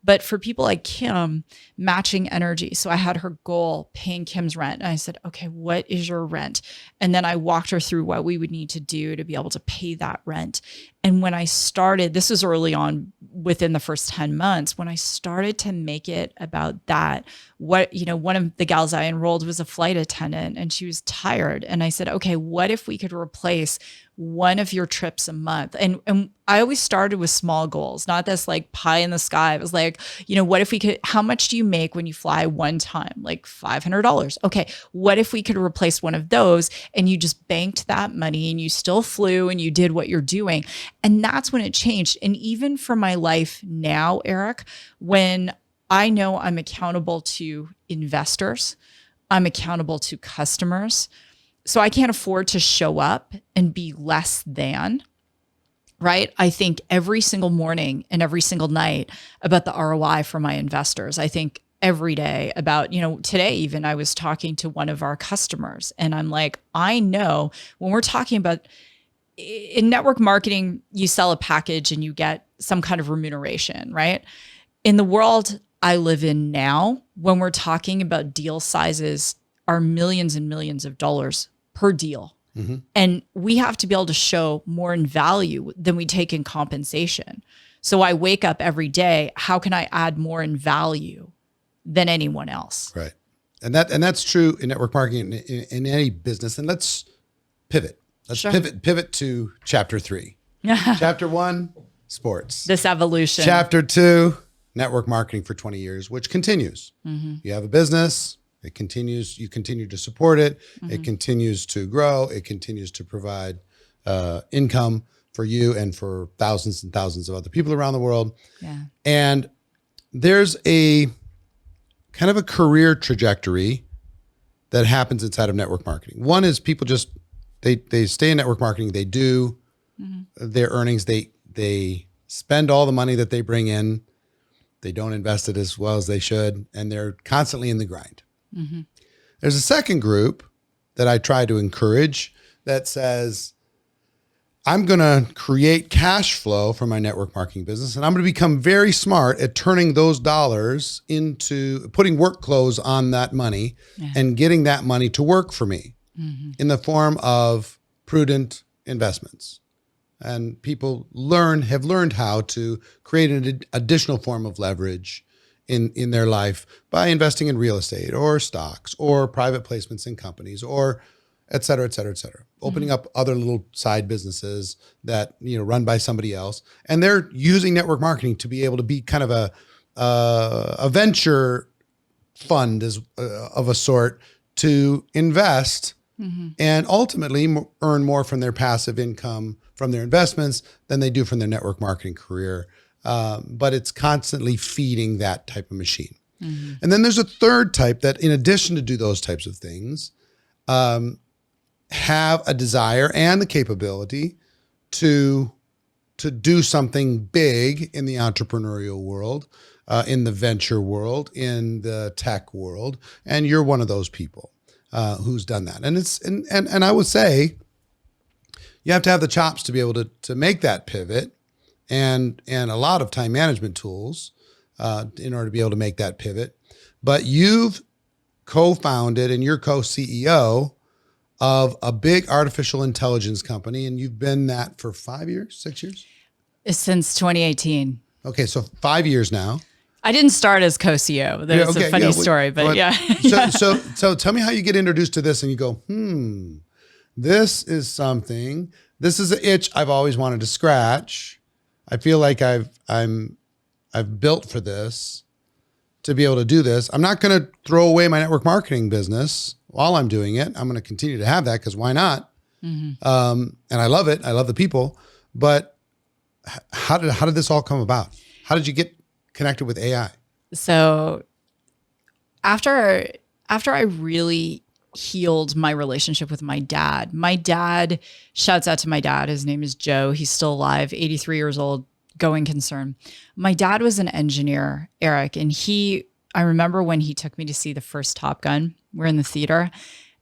But for people like Kim, matching energy. So I had her goal, paying Kim's rent. And I said, okay, what is your rent? And then I walked her through what we would need to do to be able to pay that rent. And when I started, this was early on within the first 10 months, when I started to make it about that, one of the gals I enrolled was a flight attendant and she was tired. And I said, okay, what if we could replace one of your trips a month? And I always started with small goals, not this like pie in the sky. It was like, what if we could, how much do you make when you fly one time? Like $500. Okay. What if we could replace one of those and you just banked that money and you still flew and you did what you're doing? And that's when it changed. And even for my life now, Eric, when I know I'm accountable to investors, I'm accountable to customers. So I can't afford to show up and be less than, right? I think every single morning and every single night about the ROI for my investors. I think every day about, today even I was talking to one of our customers and I'm like, I know when we're talking about in network marketing, you sell a package and you get some kind of remuneration, right? In the world I live in now, when we're talking about deal sizes are millions and millions of dollars per deal. Mm-hmm. And we have to be able to show more in value than we take in compensation. So I wake up every day, how can I add more in value than anyone else? Right. And that's true in network marketing in any business. And let's pivot. Let's pivot to chapter 3. Chapter 1, sports. This evolution. Chapter 2, network marketing for 20 years, which continues. Mm-hmm. You have a business, it continues, you continue to support it, mm-hmm. It continues to grow, it continues to provide income for you and for thousands and thousands of other people around the world. Yeah. And there's a kind of a career trajectory that happens inside of network marketing. One is people just, they stay in network marketing, they do mm-hmm. their earnings, they spend all the money that they bring in, they don't invest it as well as they should, and they're constantly in the grind. Mm-hmm. There's a second group that I try to encourage that says, I'm going to create cash flow for my network marketing business, and I'm going to become very smart at turning those dollars into putting work clothes on that money and getting that money to work for me mm-hmm. in the form of prudent investments. And people have learned how to create an additional form of leverage in their life by investing in real estate or stocks or private placements in companies or et cetera, et cetera, et cetera. Opening up other little side businesses that, run by somebody else. And they're using network marketing to be able to be kind of a venture fund of a sort to invest and ultimately earn more from their passive income from their investments than they do from their network marketing career. But it's constantly feeding that type of machine. And then there's a third type that, in addition to do those types of things, have a desire and the capability to do something big in the entrepreneurial world, in the venture world, in the tech world. And you're one of those people who's done that. And I would say you have to have the chops to be able to make that pivot and a lot of time management tools in order to be able to make that pivot. But you've co-founded and you're co-CEO of a big artificial intelligence company, and you've been that for 5 years, 6 years? Since 2018. Okay, so 5 years now. I didn't start as co-CEO. That's a funny story, but yeah. So tell me how you get introduced to this and you go, this is something, this is an itch I've always wanted to scratch. I feel like I've built for this to be able to do this. I'm not going to throw away my network marketing business while I'm doing it. I'm going to continue to have that because why not? And I love it. I love the people. But how did this all come about? How did you get connected with AI? So after I really healed my relationship with my dad, shouts out to my dad. His name is Joe. He's still alive, 83 years old, going concern. My dad was an engineer, Eric, and I remember when he took me to see the first Top Gun. We're in the theater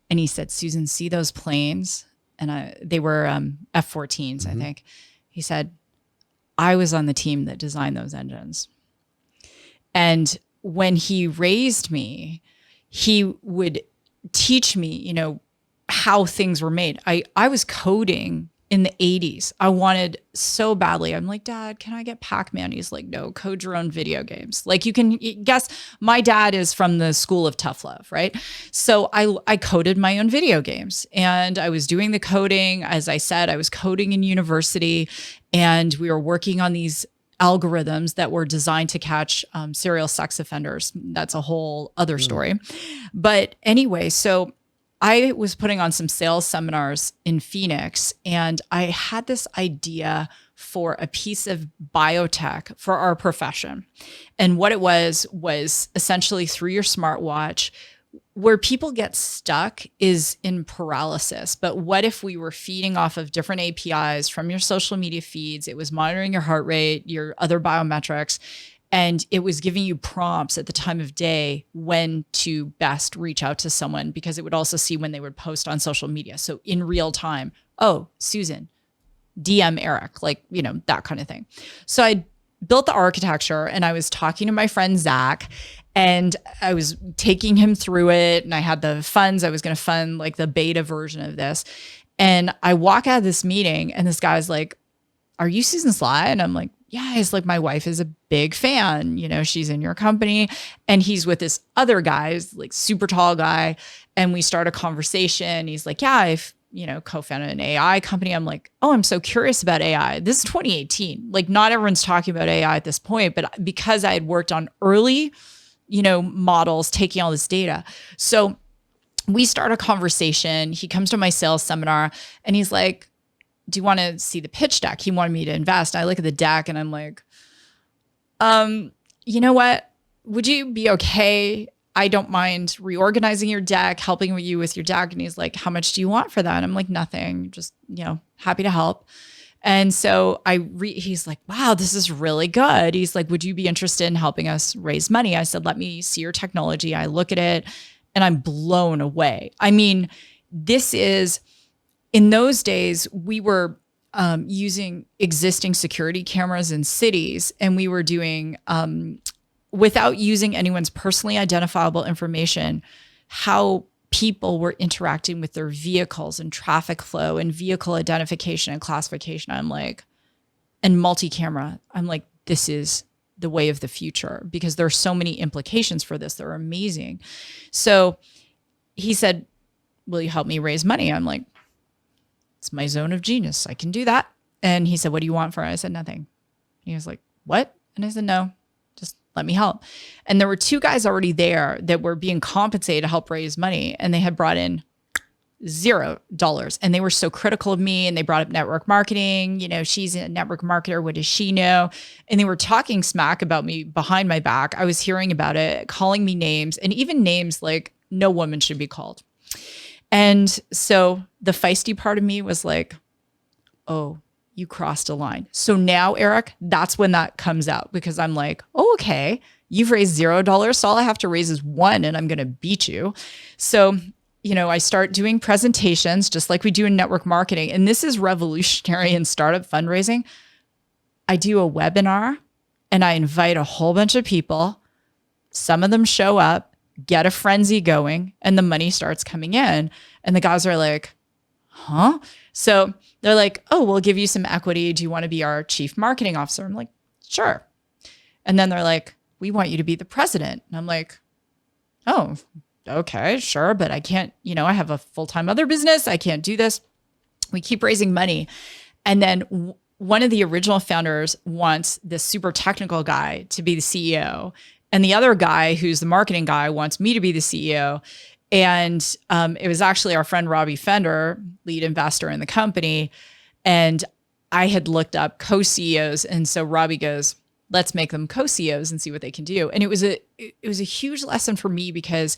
and he said, Susan, see those planes? And they were F-14s, I think. He said, I was on the team that designed those engines. And when he raised me, he would teach me, how things were made. I was coding in the 80s. I wanted so badly. I'm like, Dad, can I get Pac-Man? He's like, no, code your own video games. Like, you can guess my dad is from the school of tough love, right? So I coded my own video games and I was doing the coding. As I said, I was coding in university and we were working on these algorithms that were designed to catch serial sex offenders. That's a whole other story. But anyway, so I was putting on some sales seminars in Phoenix and I had this idea for a piece of biotech for our profession. And what it was essentially through your smartwatch, where people get stuck is in paralysis. But what if we were feeding off of different APIs from your social media feeds? It was monitoring your heart rate, your other biometrics, and it was giving you prompts at the time of day when to best reach out to someone, because it would also see when they would post on social media. So in real time, oh, Susan, DM Eric, that kind of thing. So I built the architecture and I was talking to my friend Zach and I was taking him through it. And I had the funds. I was going to fund the beta version of this. And I walk out of this meeting and this guy's like, are you Susan Sly? And I'm like, yeah. He's like, my wife is a big fan. She's in your company. And he's with this other guy, super tall guy. And we start a conversation. He's like, yeah, I've co-founded an AI company. I'm like, oh, I'm so curious about AI. This is 2018. Not everyone's talking about AI at this point, but because I had worked on early, models, taking all this data. So we start a conversation. He comes to my sales seminar and he's like, do you want to see the pitch deck? He wanted me to invest. I look at the deck and I'm like, you know what? Would you be okay? I don't mind reorganizing your deck, helping you with your deck. And he's like, how much do you want for that? And I'm like, nothing, just, happy to help. And so he's like, wow, this is really good. He's like, would you be interested in helping us raise money? I said, let me see your technology. I look at it and I'm blown away. I mean, this is, in those days, we were using existing security cameras in cities, and we were doing, without using anyone's personally identifiable information, how people were interacting with their vehicles and traffic flow and vehicle identification and classification. I'm like, and multi-camera. I'm like, this is the way of the future because there are so many implications for this. They're amazing. So he said, will you help me raise money? I'm like, it's my zone of genius. I can do that. And he said, what do you want for it? I said, nothing. He was like, what? And I said, no, just let me help. And there were two guys already there that were being compensated to help raise money. And they had brought in $0. And they were so critical of me, and they brought up network marketing. You know, she's a network marketer. What does she know? And they were talking smack about me behind my back. I was hearing about it, calling me names, and even names like no woman should be called. And so the feisty part of me was like, oh, you crossed a line. So now, Eric, that's when that comes out, because I'm like, oh, okay, you've raised $0. So all I have to raise is $1, and I'm going to beat you. So, you know, I start doing presentations just like we do in network marketing. And this is revolutionary in startup fundraising. I do a webinar and I invite a whole bunch of people. Some of them show up, get a frenzy going, and the money starts coming in. And the guys are like, huh? So they're like, oh, we'll give you some equity. Do you want to be our chief marketing officer? I'm like, sure. And then they're like, we want you to be the president. And I'm like, oh, okay, sure. But I can't, you know, I have a full-time other business. I can't do this. We keep raising money. And then one of the original founders wants this super technical guy to be the CEO. And the other guy, who's the marketing guy, wants me to be the CEO. And it was actually our friend Robbie Fender, lead investor in the company. And I had looked up co-CEOs. And so Robbie goes, let's make them co-CEOs and see what they can do. And it was a huge lesson for me, because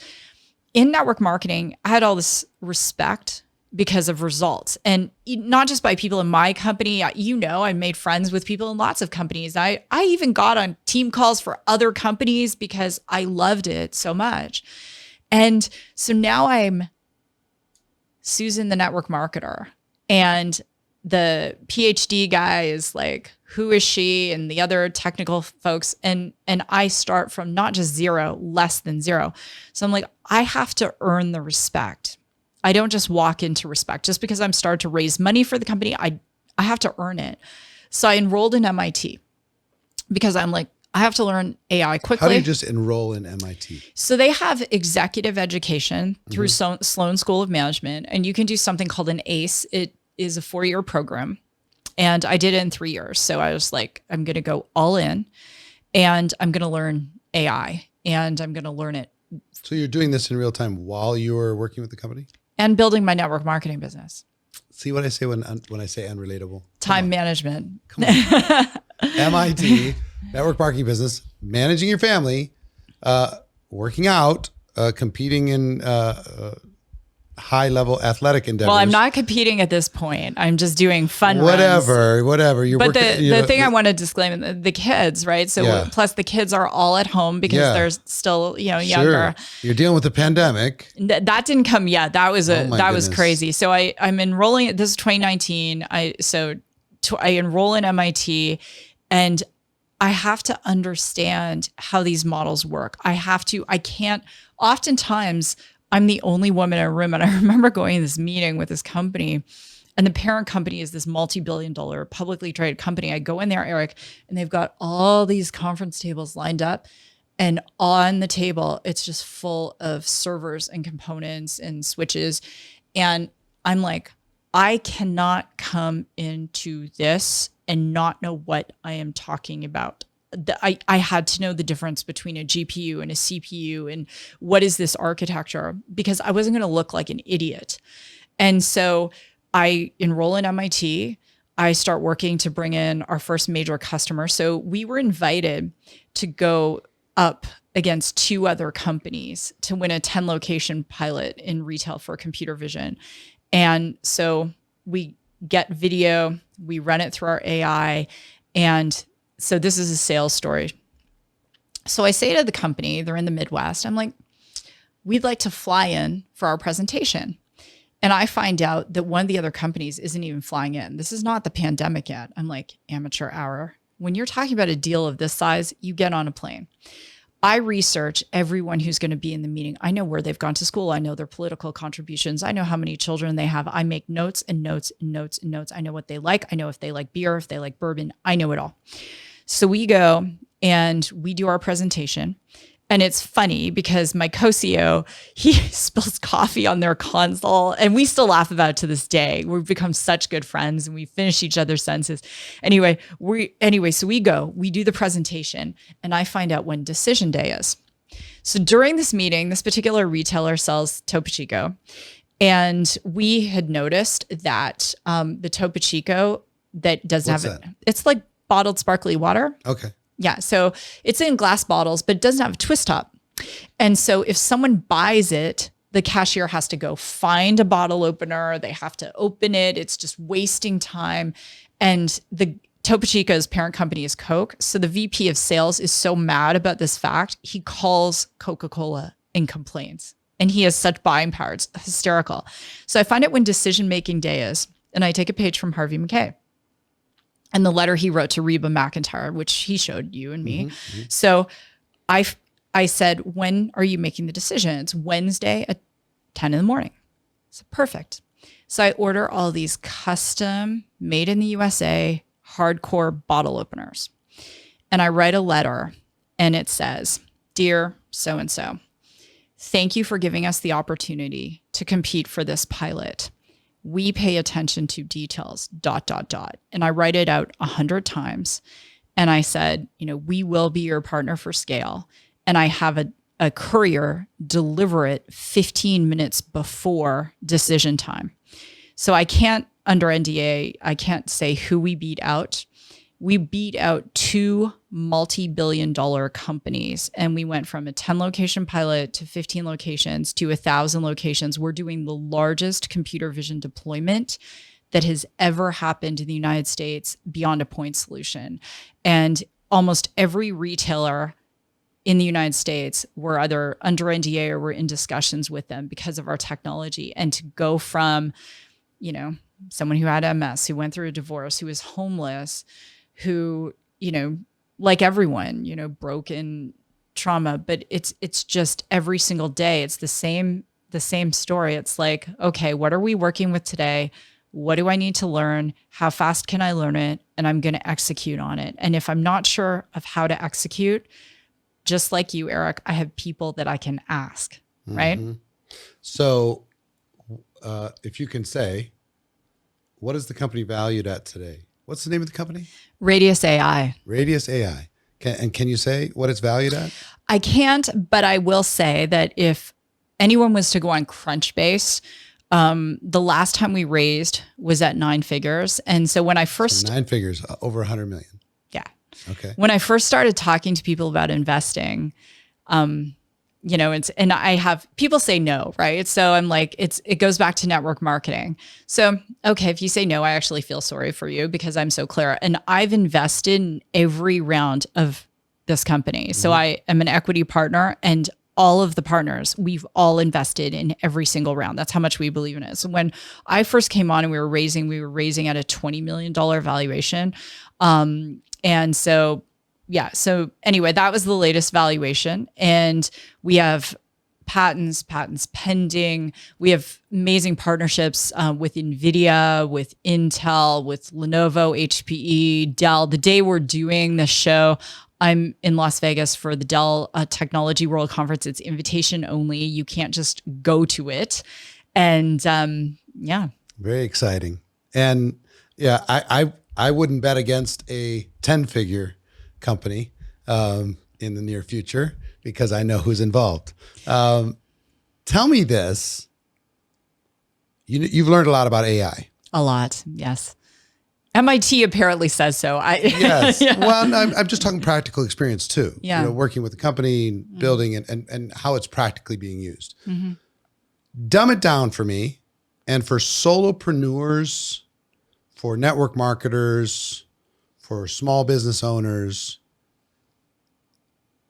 in network marketing, I had all this respect because of results, and not just by people in my company. You know, I made friends with people in lots of companies. I even got on team calls for other companies because I loved it so much. And so now I'm Susan, the network marketer, and the PhD guy is like, who is she? And the other technical folks. And I start from not just zero, less than zero. So I'm like, I have to earn the respect. I don't just walk into respect. Just because I'm starting to raise money for the company, I have to earn it. So I enrolled in MIT because I'm like, I have to learn AI quickly. How do you just enroll in MIT? So they have executive education through Sloan School of Management, and you can do something called an ACE. It is a 4-year program. And I did it in 3 years. So I was like, I'm going to go all in, and I'm going to learn AI, and I'm going to learn it. So you're doing this in real time while you were working with the company? And building my network marketing business. See what I say when I say unrelatable? Time management. Come on. MIT, network marketing business, managing your family, working out, competing in high-level athletic endeavors. Well, I'm not competing at this point. I'm just doing fun runs. Whatever. You're but working, the thing I want to disclaim, the kids, right? So plus the kids are all at home because they're still, younger. You're dealing with the pandemic. That didn't come yet. That was goodness. crazy. So I'm enrolling. This is 2019. I enroll in MIT, and I have to understand how these models work. I can't. Oftentimes, I'm the only woman in a room. And I remember going to this meeting with this company, and the parent company is this multi-billion-dollar publicly traded company. I go in there, Eric, and they've got all these conference tables lined up. And on the table, it's just full of servers and components and switches. And I'm like, I cannot come into this and not know what I am talking about. I had to know the difference between a GPU and a CPU and what is this architecture, because I wasn't going to look like an idiot. And so I enroll in MIT. I start working to bring in our first major customer. So we were invited to go up against 2 other companies to win a 10 location pilot in retail for computer vision. And so we get video, we run it through our AI, and so this is a sales story. So I say to the company, they're in the Midwest, I'm like, we'd like to fly in for our presentation. And I find out that one of the other companies isn't even flying in. This is not the pandemic yet. I'm like, amateur hour. When you're talking about a deal of this size, you get on a plane. I research everyone who's going to be in the meeting. I know where they've gone to school. I know their political contributions. I know how many children they have. I make notes and notes and notes and notes. I know what they like. I know if they like beer, if they like bourbon. I know it all. So we go and we do our presentation. And it's funny because my co-CEO, he spills coffee on their console and we still laugh about it to this day. We've become such good friends and we finish each other's sentences. So we do the presentation and I find out when decision day is. So during this meeting, this particular retailer sells Topo Chico. And we had noticed that the Topo Chico that doesn't What's have that? It's like bottled sparkly water. Okay. Yeah. So it's in glass bottles, but it doesn't have a twist top. And so if someone buys it, the cashier has to go find a bottle opener. They have to open it. It's just wasting time. And the Topo Chico's parent company is Coke. So the VP of sales is so mad about this fact, he calls Coca-Cola and complains. And he has such buying power. It's hysterical. So I find out when decision-making day is, and I take a page from Harvey McKay and the letter he wrote to Reba McEntire, which he showed you and me. Mm-hmm. So I said, when are you making the decision? It's Wednesday at 10 in the morning. So perfect. So I order all these custom, made in the USA, hardcore bottle openers. And I write a letter and it says, "Dear so-and-so, thank you for giving us the opportunity to compete for this pilot. We pay attention to details, ... And I write it out 100 times. And I said, we will be your partner for scale. And I have a courier deliver it 15 minutes before decision time. So I can't, under NDA, I can't say who we beat out. We beat out 2 multi-billion-dollar companies, and we went from a 10-location pilot to 15 locations to 1,000 locations. We're doing the largest computer vision deployment that has ever happened in the United States beyond a point solution. And almost every retailer in the United States, we're either under NDA or we're in discussions with them because of our technology. And to go from, someone who had MS, who went through a divorce, who was homeless, who, like everyone, broken trauma, but it's just every single day. It's the same story. It's like, okay, what are we working with today? What do I need to learn? How fast can I learn it? And I'm going to execute on it. And if I'm not sure of how to execute, just like you, Eric, I have people that I can ask, right? Mm-hmm. So if you can say, what is the company valued at today? What's the name of the company? Radius AI. Radius AI. Can you say what it's valued at? I can't, but I will say that if anyone was to go on Crunchbase, the last time we raised was at 9 figures. And so when I first... 9 figures, over 100 million. Yeah. Okay. When I first started talking to people about investing, and I have people say no, right? So I'm like, it goes back to network marketing. So, okay, if you say no, I actually feel sorry for you because I'm so clear. And I've invested in every round of this company. Mm-hmm. So I am an equity partner and all of the partners, we've all invested in every single round. That's how much we believe in it. So when I first came on and we were raising at a $20 million valuation. And so, yeah. So anyway, that was the latest valuation. And we have patents pending. We have amazing partnerships with NVIDIA, with Intel, with Lenovo, HPE, Dell. The day we're doing this show, I'm in Las Vegas for the Dell Technology World Conference. It's invitation only. You can't just go to it. And yeah. Very exciting. And yeah, I wouldn't bet against a 10-figure company in the near future because I know who's involved. Tell me this. You've learned a lot about AI. A lot, yes. MIT apparently says so. Yes. Yeah. Well, I'm just talking practical experience too. Yeah. Working with the company, building and how it's practically being used. Mm-hmm. Dumb it down for me and for solopreneurs, for network marketers, for small business owners.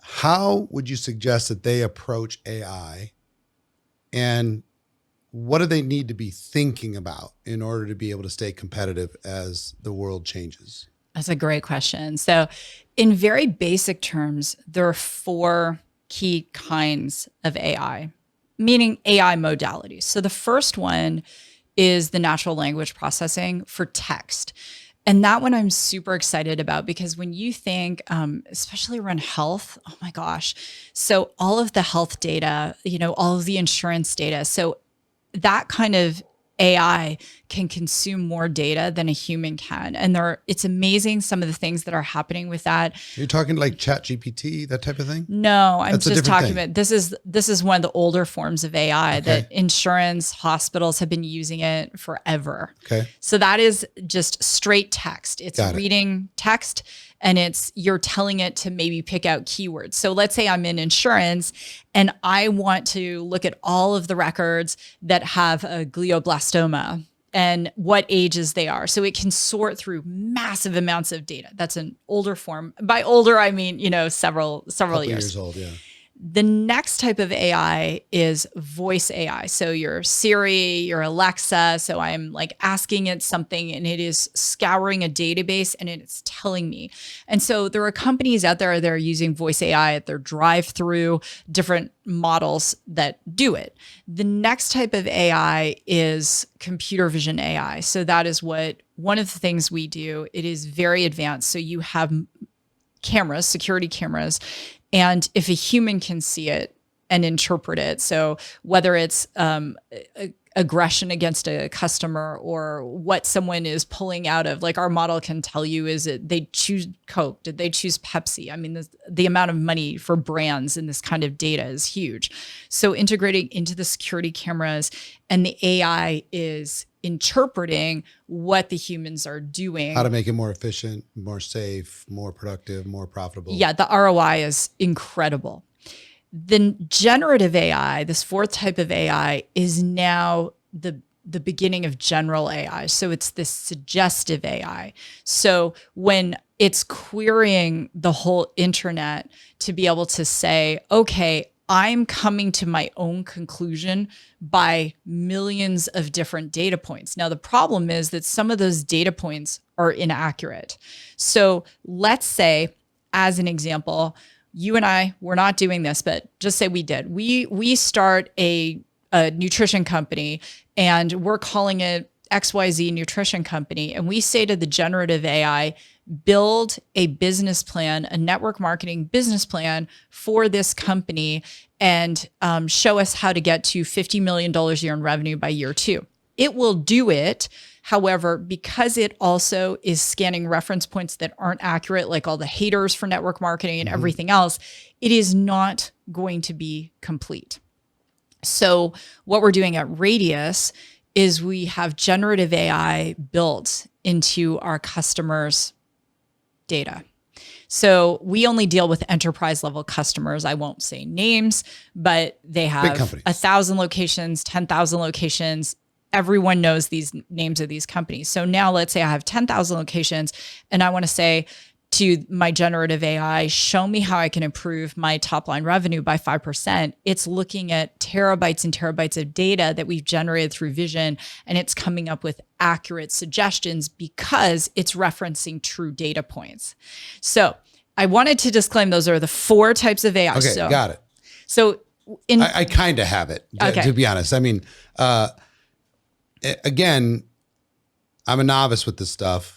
How would you suggest that they approach AI, and what do they need to be thinking about in order to be able to stay competitive as the world changes? That's a great question. So in very basic terms, there are 4 key kinds of AI, meaning AI modalities. So the first one is the natural language processing for text. And that one I'm super excited about, because when you think, especially around health, oh my gosh. So all of the health data, all of the insurance data. So that kind of AI can consume more data than a human can. And it's amazing some of the things that are happening with that. You're talking like ChatGPT, that type of thing? No, I'm That's a just different talking thing. about, this is one of the older forms of AI that insurance hospitals have been using it forever. Okay. So that is just straight text. It's reading text, and you're telling it to maybe pick out keywords. So let's say I'm in insurance and I want to look at all of the records that have a glioblastoma and what ages they are. So it can sort through massive amounts of data. That's an older form. By older, I mean, several years old, yeah. The next type of AI is voice AI. So your Siri, your Alexa. So I'm like asking it something and it is scouring a database and it's telling me. And so there are companies out there that are using voice AI at their drive-through, different models that do it. The next type of AI is computer vision AI. So that is one of the things we do. It is very advanced. So you have cameras, security cameras, and if a human can see it and interpret it, so whether it's aggression against a customer or what someone is pulling out of, like our model can tell you, is it they choose Coke? Did they choose Pepsi? I mean, the amount of money for brands in this kind of data is huge. So integrating into the security cameras, and the AI is interpreting what the humans are doing. How to make it more efficient, more safe, more productive, more profitable. Yeah, the ROI is incredible. The generative AI, this fourth type of AI, is now the beginning of general AI. So it's this suggestive AI. So when it's querying the whole internet to be able to say, okay, I'm coming to my own conclusion by millions of different data points. Now, the problem is that some of those data points are inaccurate. So let's say, as an example, you and I, we're not doing this, but just say we did. We start a nutrition company and we're calling it XYZ Nutrition Company. And we say to the generative AI, build a business plan, a network marketing business plan for this company, and show us how to get to $50 million a year in revenue by year 2. It will do it. However, because it also is scanning reference points that aren't accurate, like all the haters for network marketing and everything else, it is not going to be complete. So what we're doing at Radius is we have generative AI built into our customers' data. So we only deal with enterprise level customers. I won't say names, but they have 1,000 locations, 10,000 locations. Everyone knows these names of these companies. So now let's say I have 10,000 locations and I want to say to my generative AI, show me how I can improve my top line revenue by 5%. It's looking at terabytes and terabytes of data that we've generated through vision, and it's coming up with accurate suggestions because it's referencing true data points. So I wanted to disclaim those are the 4 types of AI. Okay, got it. So I kind of have it, to be honest. I mean, again, I'm a novice with this stuff.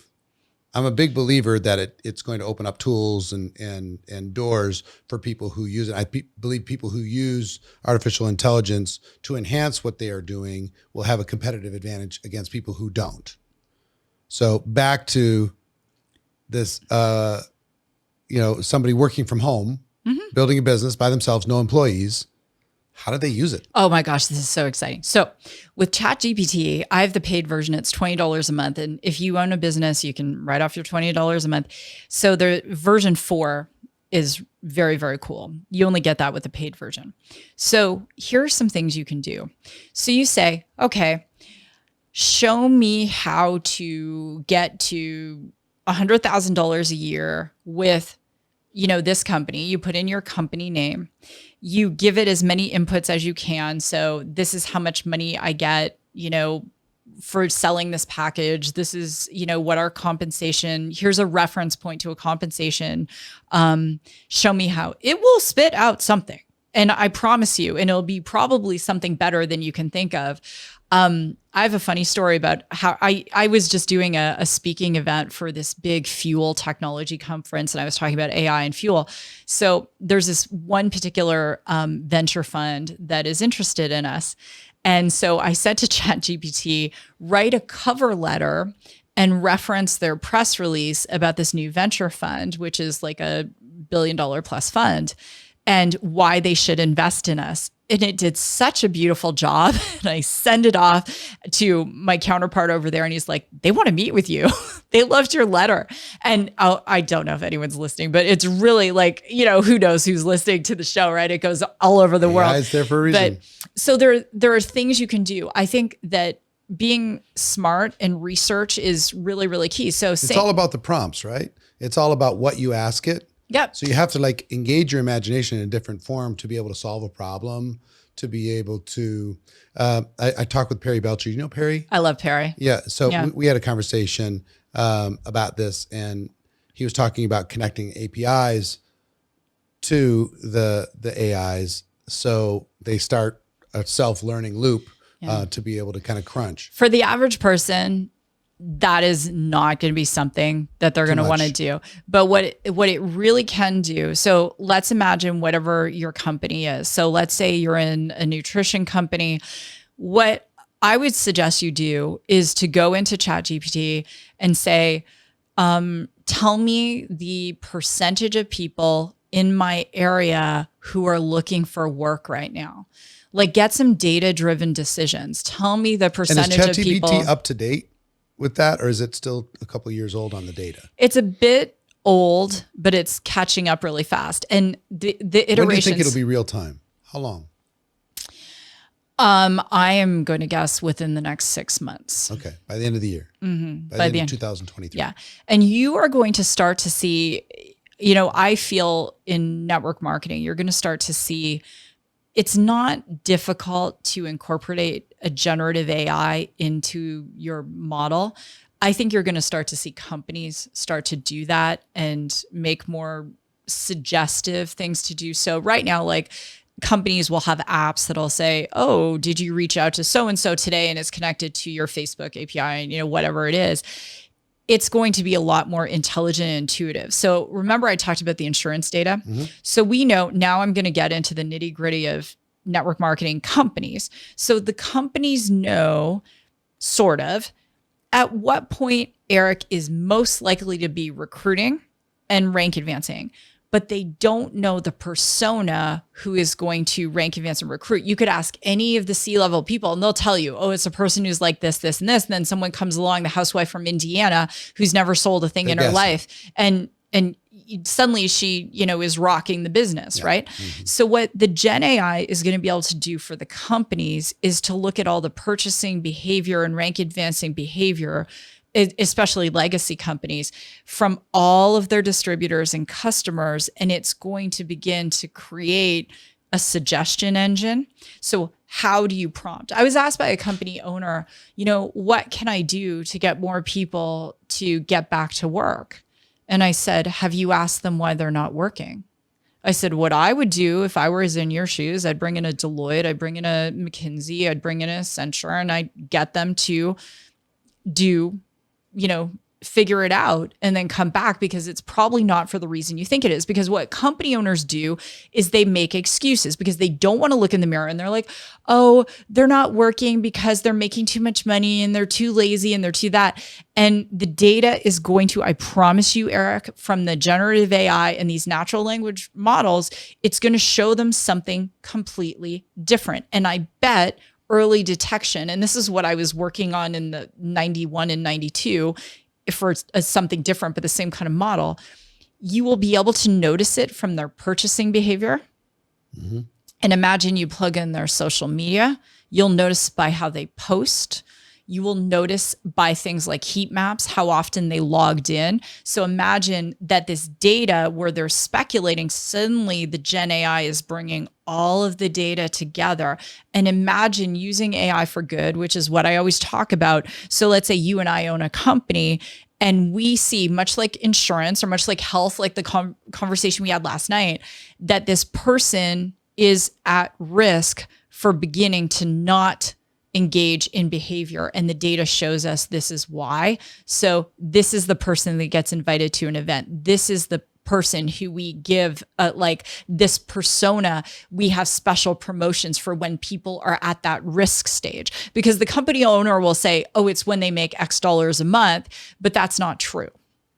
I'm a big believer that it's going to open up tools and doors for people who use it. I believe people who use artificial intelligence to enhance what they are doing will have a competitive advantage against people who don't. So back to this, somebody working from home, building a business by themselves, no employees. How do they use it? Oh my gosh, this is so exciting. So with ChatGPT, I have the paid version. It's $20 a month. And if you own a business, you can write off your $20 a month. So the version 4 is very, very cool. You only get that with the paid version. So here are some things you can do. So you say, okay, show me how to get to $100,000 a year with this company. You put in your company name, you give it as many inputs as you can. So this is how much money I get, for selling this package. This is, what our compensation, here's a reference point to a compensation. Show me how. It will spit out something. And I promise you, and it'll be probably something better than you can think of. I have a funny story about how I was just doing a speaking event for this big fuel technology conference, and I was talking about AI and fuel. So there's this one particular venture fund that is interested in us. And so I said to ChatGPT, write a cover letter and reference their press release about this new venture fund, which is like a $1 billion plus fund, and why they should invest in us. And it did such a beautiful job. And I send it off to my counterpart over there. And he's like, they want to meet with you. They loved your letter. And I don't know if anyone's listening, but it's really like, who knows who's listening to the show, right? It goes all over the world. It's there for a reason. But so there are things you can do. I think that being smart and research is really, really key. So it's all about the prompts, right? It's all about what you ask it. Yep. So you have to engage your imagination in a different form to be able to solve a problem, to be able to, I talked with Perry Belcher. You know Perry? I love Perry. Yeah. So we had a conversation about this, and he was talking about connecting APIs to the AIs. So they start a self-learning loop to be able to kind of crunch. For the average person, that is not going to be something that they're going to want to do. But what it really can do, so let's imagine whatever your company is. So let's say you're in a nutrition company. What I would suggest you do is to go into ChatGPT and say, tell me the percentage of people in my area who are looking for work right now. Like, get some data-driven decisions. Tell me the percentage of people. And is ChatGPT up to date with that, or is it still a couple of years old on the data? It's a bit old, but it's catching up really fast. And the iterations. When do you think it'll be real time? How long? I am going to guess within the next 6 months. Okay, by the end of the year. Mm-hmm. By the end of 2023. Yeah, and you are going to start to see. I feel in network marketing, you're going to start to see. It's not difficult to incorporate a generative AI into your model. I think you're going to start to see companies start to do that and make more suggestive things to do. So right now, companies will have apps that'll say, oh, did you reach out to so-and-so today? And it's connected to your Facebook API and, whatever it is. It's going to be a lot more intelligent and intuitive. So remember I talked about the insurance data. Mm-hmm. So we know now I'm going to get into the nitty gritty of network marketing companies. So the companies know sort of at what point Eric is most likely to be recruiting and rank advancing, but they don't know the persona who is going to rank advance and recruit. You could ask any of the C-level people and they'll tell you, oh, it's a person who's like this, this, and this. And then someone comes along, the housewife from Indiana, who's never sold a thing in her life. And suddenly she, is rocking the business, right? Mm-hmm. So what the Gen AI is going to be able to do for the companies is to look at all the purchasing behavior and rank advancing behavior, especially legacy companies, from all of their distributors and customers. And it's going to begin to create a suggestion engine. So how do you prompt? I was asked by a company owner, what can I do to get more people to get back to work? And I said, have you asked them why they're not working? I said, what I would do if I was in your shoes, I'd bring in a Deloitte, I'd bring in a McKinsey, I'd bring in a Accenture, and I'd get them to do, figure it out and then come back, because it's probably not for the reason you think it is. Because what company owners do is they make excuses because they don't want to look in the mirror and they're like, oh, they're not working because they're making too much money and they're too lazy and they're too that. And the data is going to, I promise you, Eric, from the generative AI and these natural language models, it's going to show them something completely different. And I bet early detection, and this is what I was working on in the 91 and 92, for something different, but the same kind of model, you will be able to notice it from their purchasing behavior. Mm-hmm. And imagine you plug in their social media. You'll notice by how they post. You will notice by things like heat maps, how often they logged in. So imagine that this data where they're speculating, suddenly the Gen AI is bringing all of the data together. And imagine using AI for good, which is what I always talk about. So let's say you and I own a company and we see, much like insurance or much like health, like the conversation we had last night, that this person is at risk for beginning to not engage in behavior, and the data shows us this is why. So this is the person that gets invited to an event. This is the person who we give like this persona. We have special promotions for when people are at that risk stage, because the company owner will say, oh, it's when they make X dollars a month, but that's not true.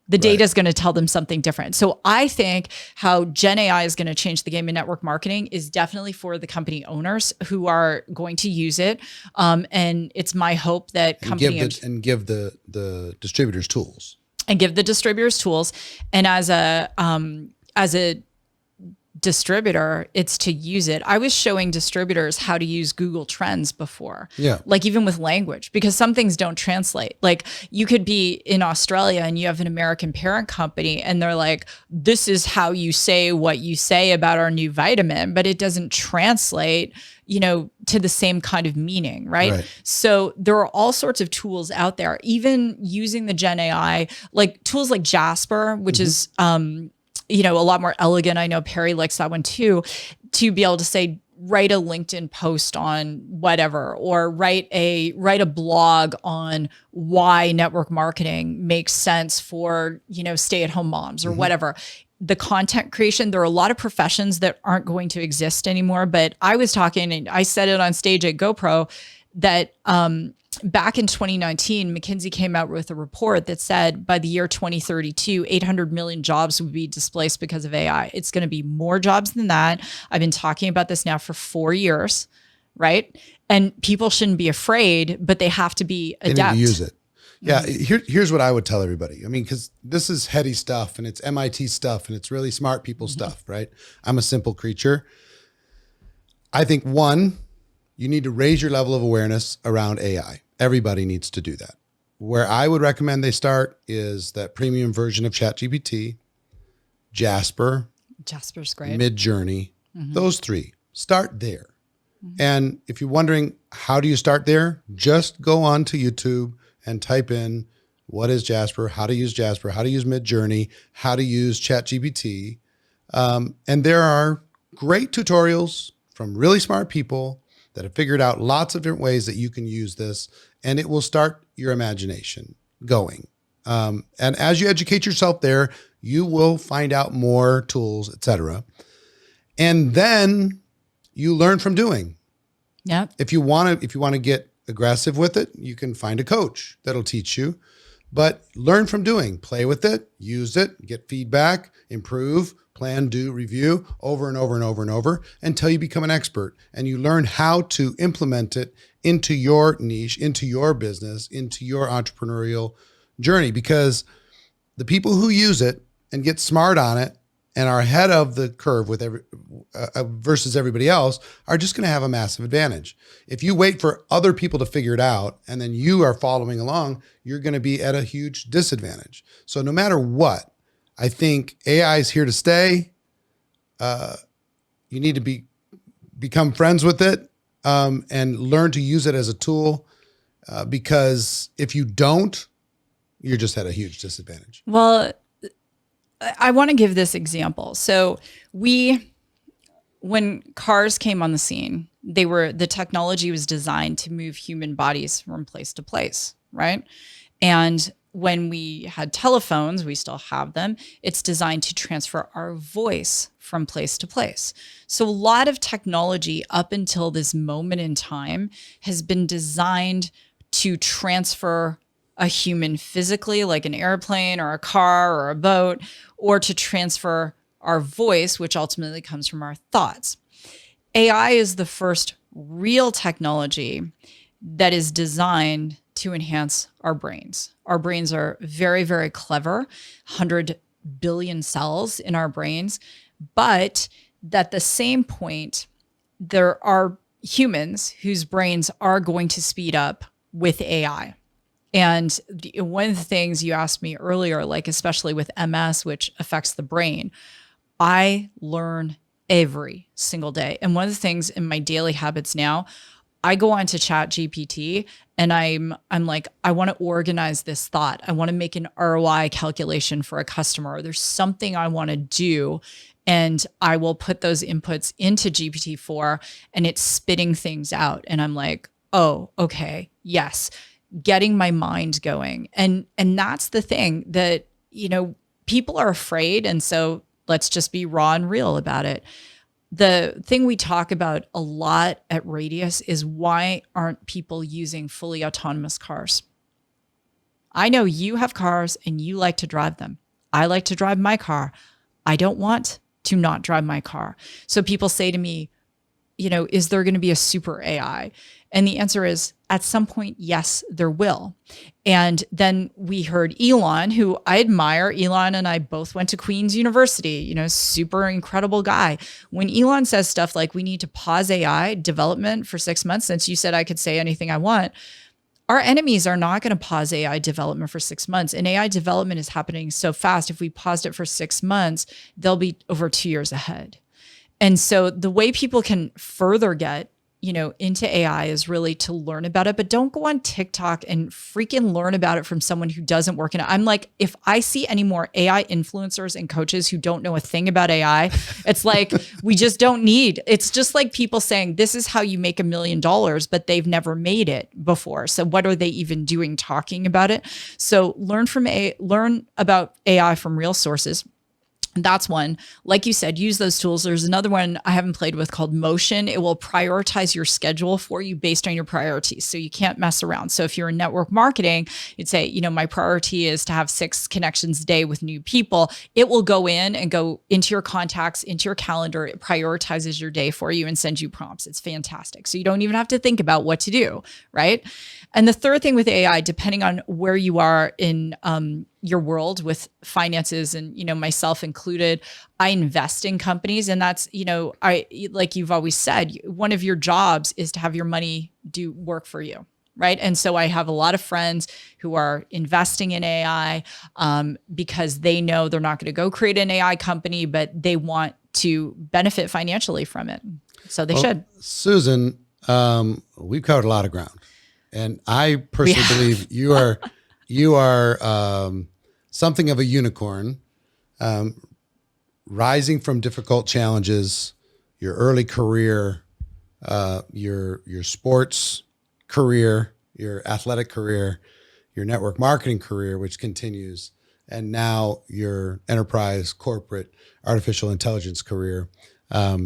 The data is going to tell them something different. So I think how Gen AI is going to change the game in network marketing is definitely for the company owners who are going to use it. And it's my hope that give the distributors tools. And give the distributors tools. And as a distributor, it's to use it. I was showing distributors how to use Google Trends before. Yeah. Like even with language, because some things don't translate. Like you could be in Australia and you have an American parent company and they're like, this is how you say what you say about our new vitamin, but it doesn't translate, to the same kind of meaning, right? So there are all sorts of tools out there, even using the Gen AI, like tools like Jasper, which is, a lot more elegant. I know Perry likes that one too, to be able to say, write a LinkedIn post on whatever, or write a blog on why network marketing makes sense for, stay-at-home moms or whatever. The content creation, there are a lot of professions that aren't going to exist anymore. But I was talking, and I said it on stage at GoPro, that back in 2019, McKinsey came out with a report that said by the year 2032, 800 million jobs would be displaced because of AI. It's going to be more jobs than that. I've been talking about this now for 4 years, right? And people shouldn't be afraid, but they have to be adept. They need to use it. Yeah, here's what I would tell everybody. I mean, because this is heady stuff and it's MIT stuff and it's really smart people stuff, right? I'm a simple creature. I think one, you need to raise your level of awareness around AI. Everybody needs to do that. Where I would recommend they start is that premium version of ChatGPT, Jasper. Jasper's great. Midjourney, those three. Start there. And if you're wondering, how do you start there? Just go on to YouTube and type in what is Jasper, how to use Midjourney, how to use ChatGPT. And there are great tutorials from really smart people that have figured out lots of different ways that you can use this, and it will start your imagination going. And as you educate yourself there, you will find out more tools, etc. And then you learn from doing. Yeah. If you want to get aggressive with it, you can find a coach that'll teach you, but learn from doing. Play with it, use it, get feedback, improve, plan, do, review over and over and over and over until you become an expert and you learn how to implement it into your niche, into your business, into your entrepreneurial journey. Because the people who use it and get smart on it and are ahead of the curve with versus everybody else are just going to have a massive advantage. If you wait for other people to figure it out and then you are following along, you're going to be at a huge disadvantage. So no matter what, I think AI is here to stay. You need to become friends with it and learn to use it as a tool because if you don't, you're just at a huge disadvantage. Well, I want to give this example. So when cars came on the scene, the technology was designed to move human bodies from place to place, right? And when we had telephones, we still have them, it's designed to transfer our voice from place to place. So a lot of technology up until this moment in time has been designed to transfer a human physically, like an airplane or a car or a boat, or to transfer our voice, which ultimately comes from our thoughts. AI is the first real technology that is designed to enhance our brains. Our brains are very, very clever, 100 billion cells in our brains. But at the same point, there are humans whose brains are going to speed up with AI. And one of the things you asked me earlier, like especially with MS, which affects the brain, I learn every single day. And one of the things in my daily habits now, I go on to ChatGPT and I'm like, I want to organize this thought. I want to make an ROI calculation for a customer. There's something I want to do. And I will put those inputs into GPT-4 and it's spitting things out. And I'm like, oh, okay, yes, getting my mind going. And that's the thing that, people are afraid. And so let's just be raw and real about it. The thing we talk about a lot at Radius is, why aren't people using fully autonomous cars? I know you have cars and you like to drive them. I like to drive my car. I don't want to not drive my car. So people say to me, is there going to be a super AI? And the answer is, at some point, yes, there will. And then we heard Elon, who I admire. Elon and I both went to Queen's University, super incredible guy. When Elon says stuff like, we need to pause AI development for 6 months, since you said I could say anything I want, our enemies are not going to pause AI development for 6 months. And AI development is happening so fast. If we paused it for 6 months, they'll be over 2 years ahead. And so the way people can further get, into AI is really to learn about it, but don't go on TikTok and freaking learn about it from someone who doesn't work in it. I'm like, if I see any more AI influencers and coaches who don't know a thing about AI, it's like, we just don't need, it's just like people saying, this is how you make $1 million, but they've never made it before. So what are they even doing talking about it? So learn about AI from real sources. That's one. Like you said, use those tools. There's another one I haven't played with called Motion. It will prioritize your schedule for you based on your priorities. So you can't mess around. So if you're in network marketing, you'd say, my priority is to have 6 connections a day with new people. It will go in and go into your contacts, into your calendar. It prioritizes your day for you and sends you prompts. It's fantastic. So you don't even have to think about what to do, right? And the third thing with AI, depending on where you are in your world with finances, and myself included, I invest in companies, and that's I, like you've always said, one of your jobs is to have your money do work for you, right? And so I have a lot of friends who are investing in AI because they know they're not going to go create an AI company, but they want to benefit financially from it, so they should. Susan, we've covered a lot of ground, and I personally believe you are something of a unicorn, rising from difficult challenges, your early career, your sports career, your athletic career, your network marketing career, which continues, and now your enterprise corporate artificial intelligence career. I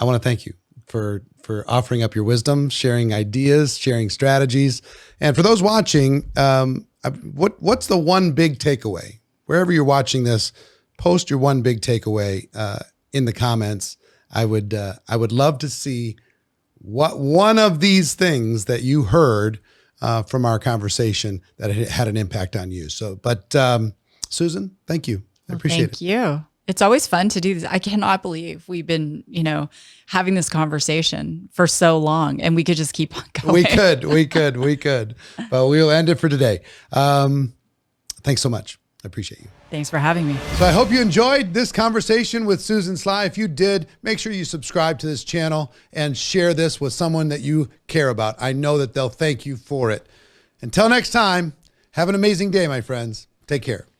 want to thank you for offering up your wisdom, sharing ideas, sharing strategies. And for those watching, what's the one big takeaway? Wherever you're watching this, post your one big takeaway in the comments. I would love to see what one of these things that you heard from our conversation that had an impact on you. So, but Susan, thank you. I appreciate it. Thank you. It's always fun to do this. I cannot believe we've been, having this conversation for so long, and we could just keep on going. We could, but we'll end it for today. Thanks so much. I appreciate you. Thanks for having me. So I hope you enjoyed this conversation with Susan Sly. If you did, make sure you subscribe to this channel and share this with someone that you care about. I know that they'll thank you for it. Until next time, have an amazing day, my friends. Take care.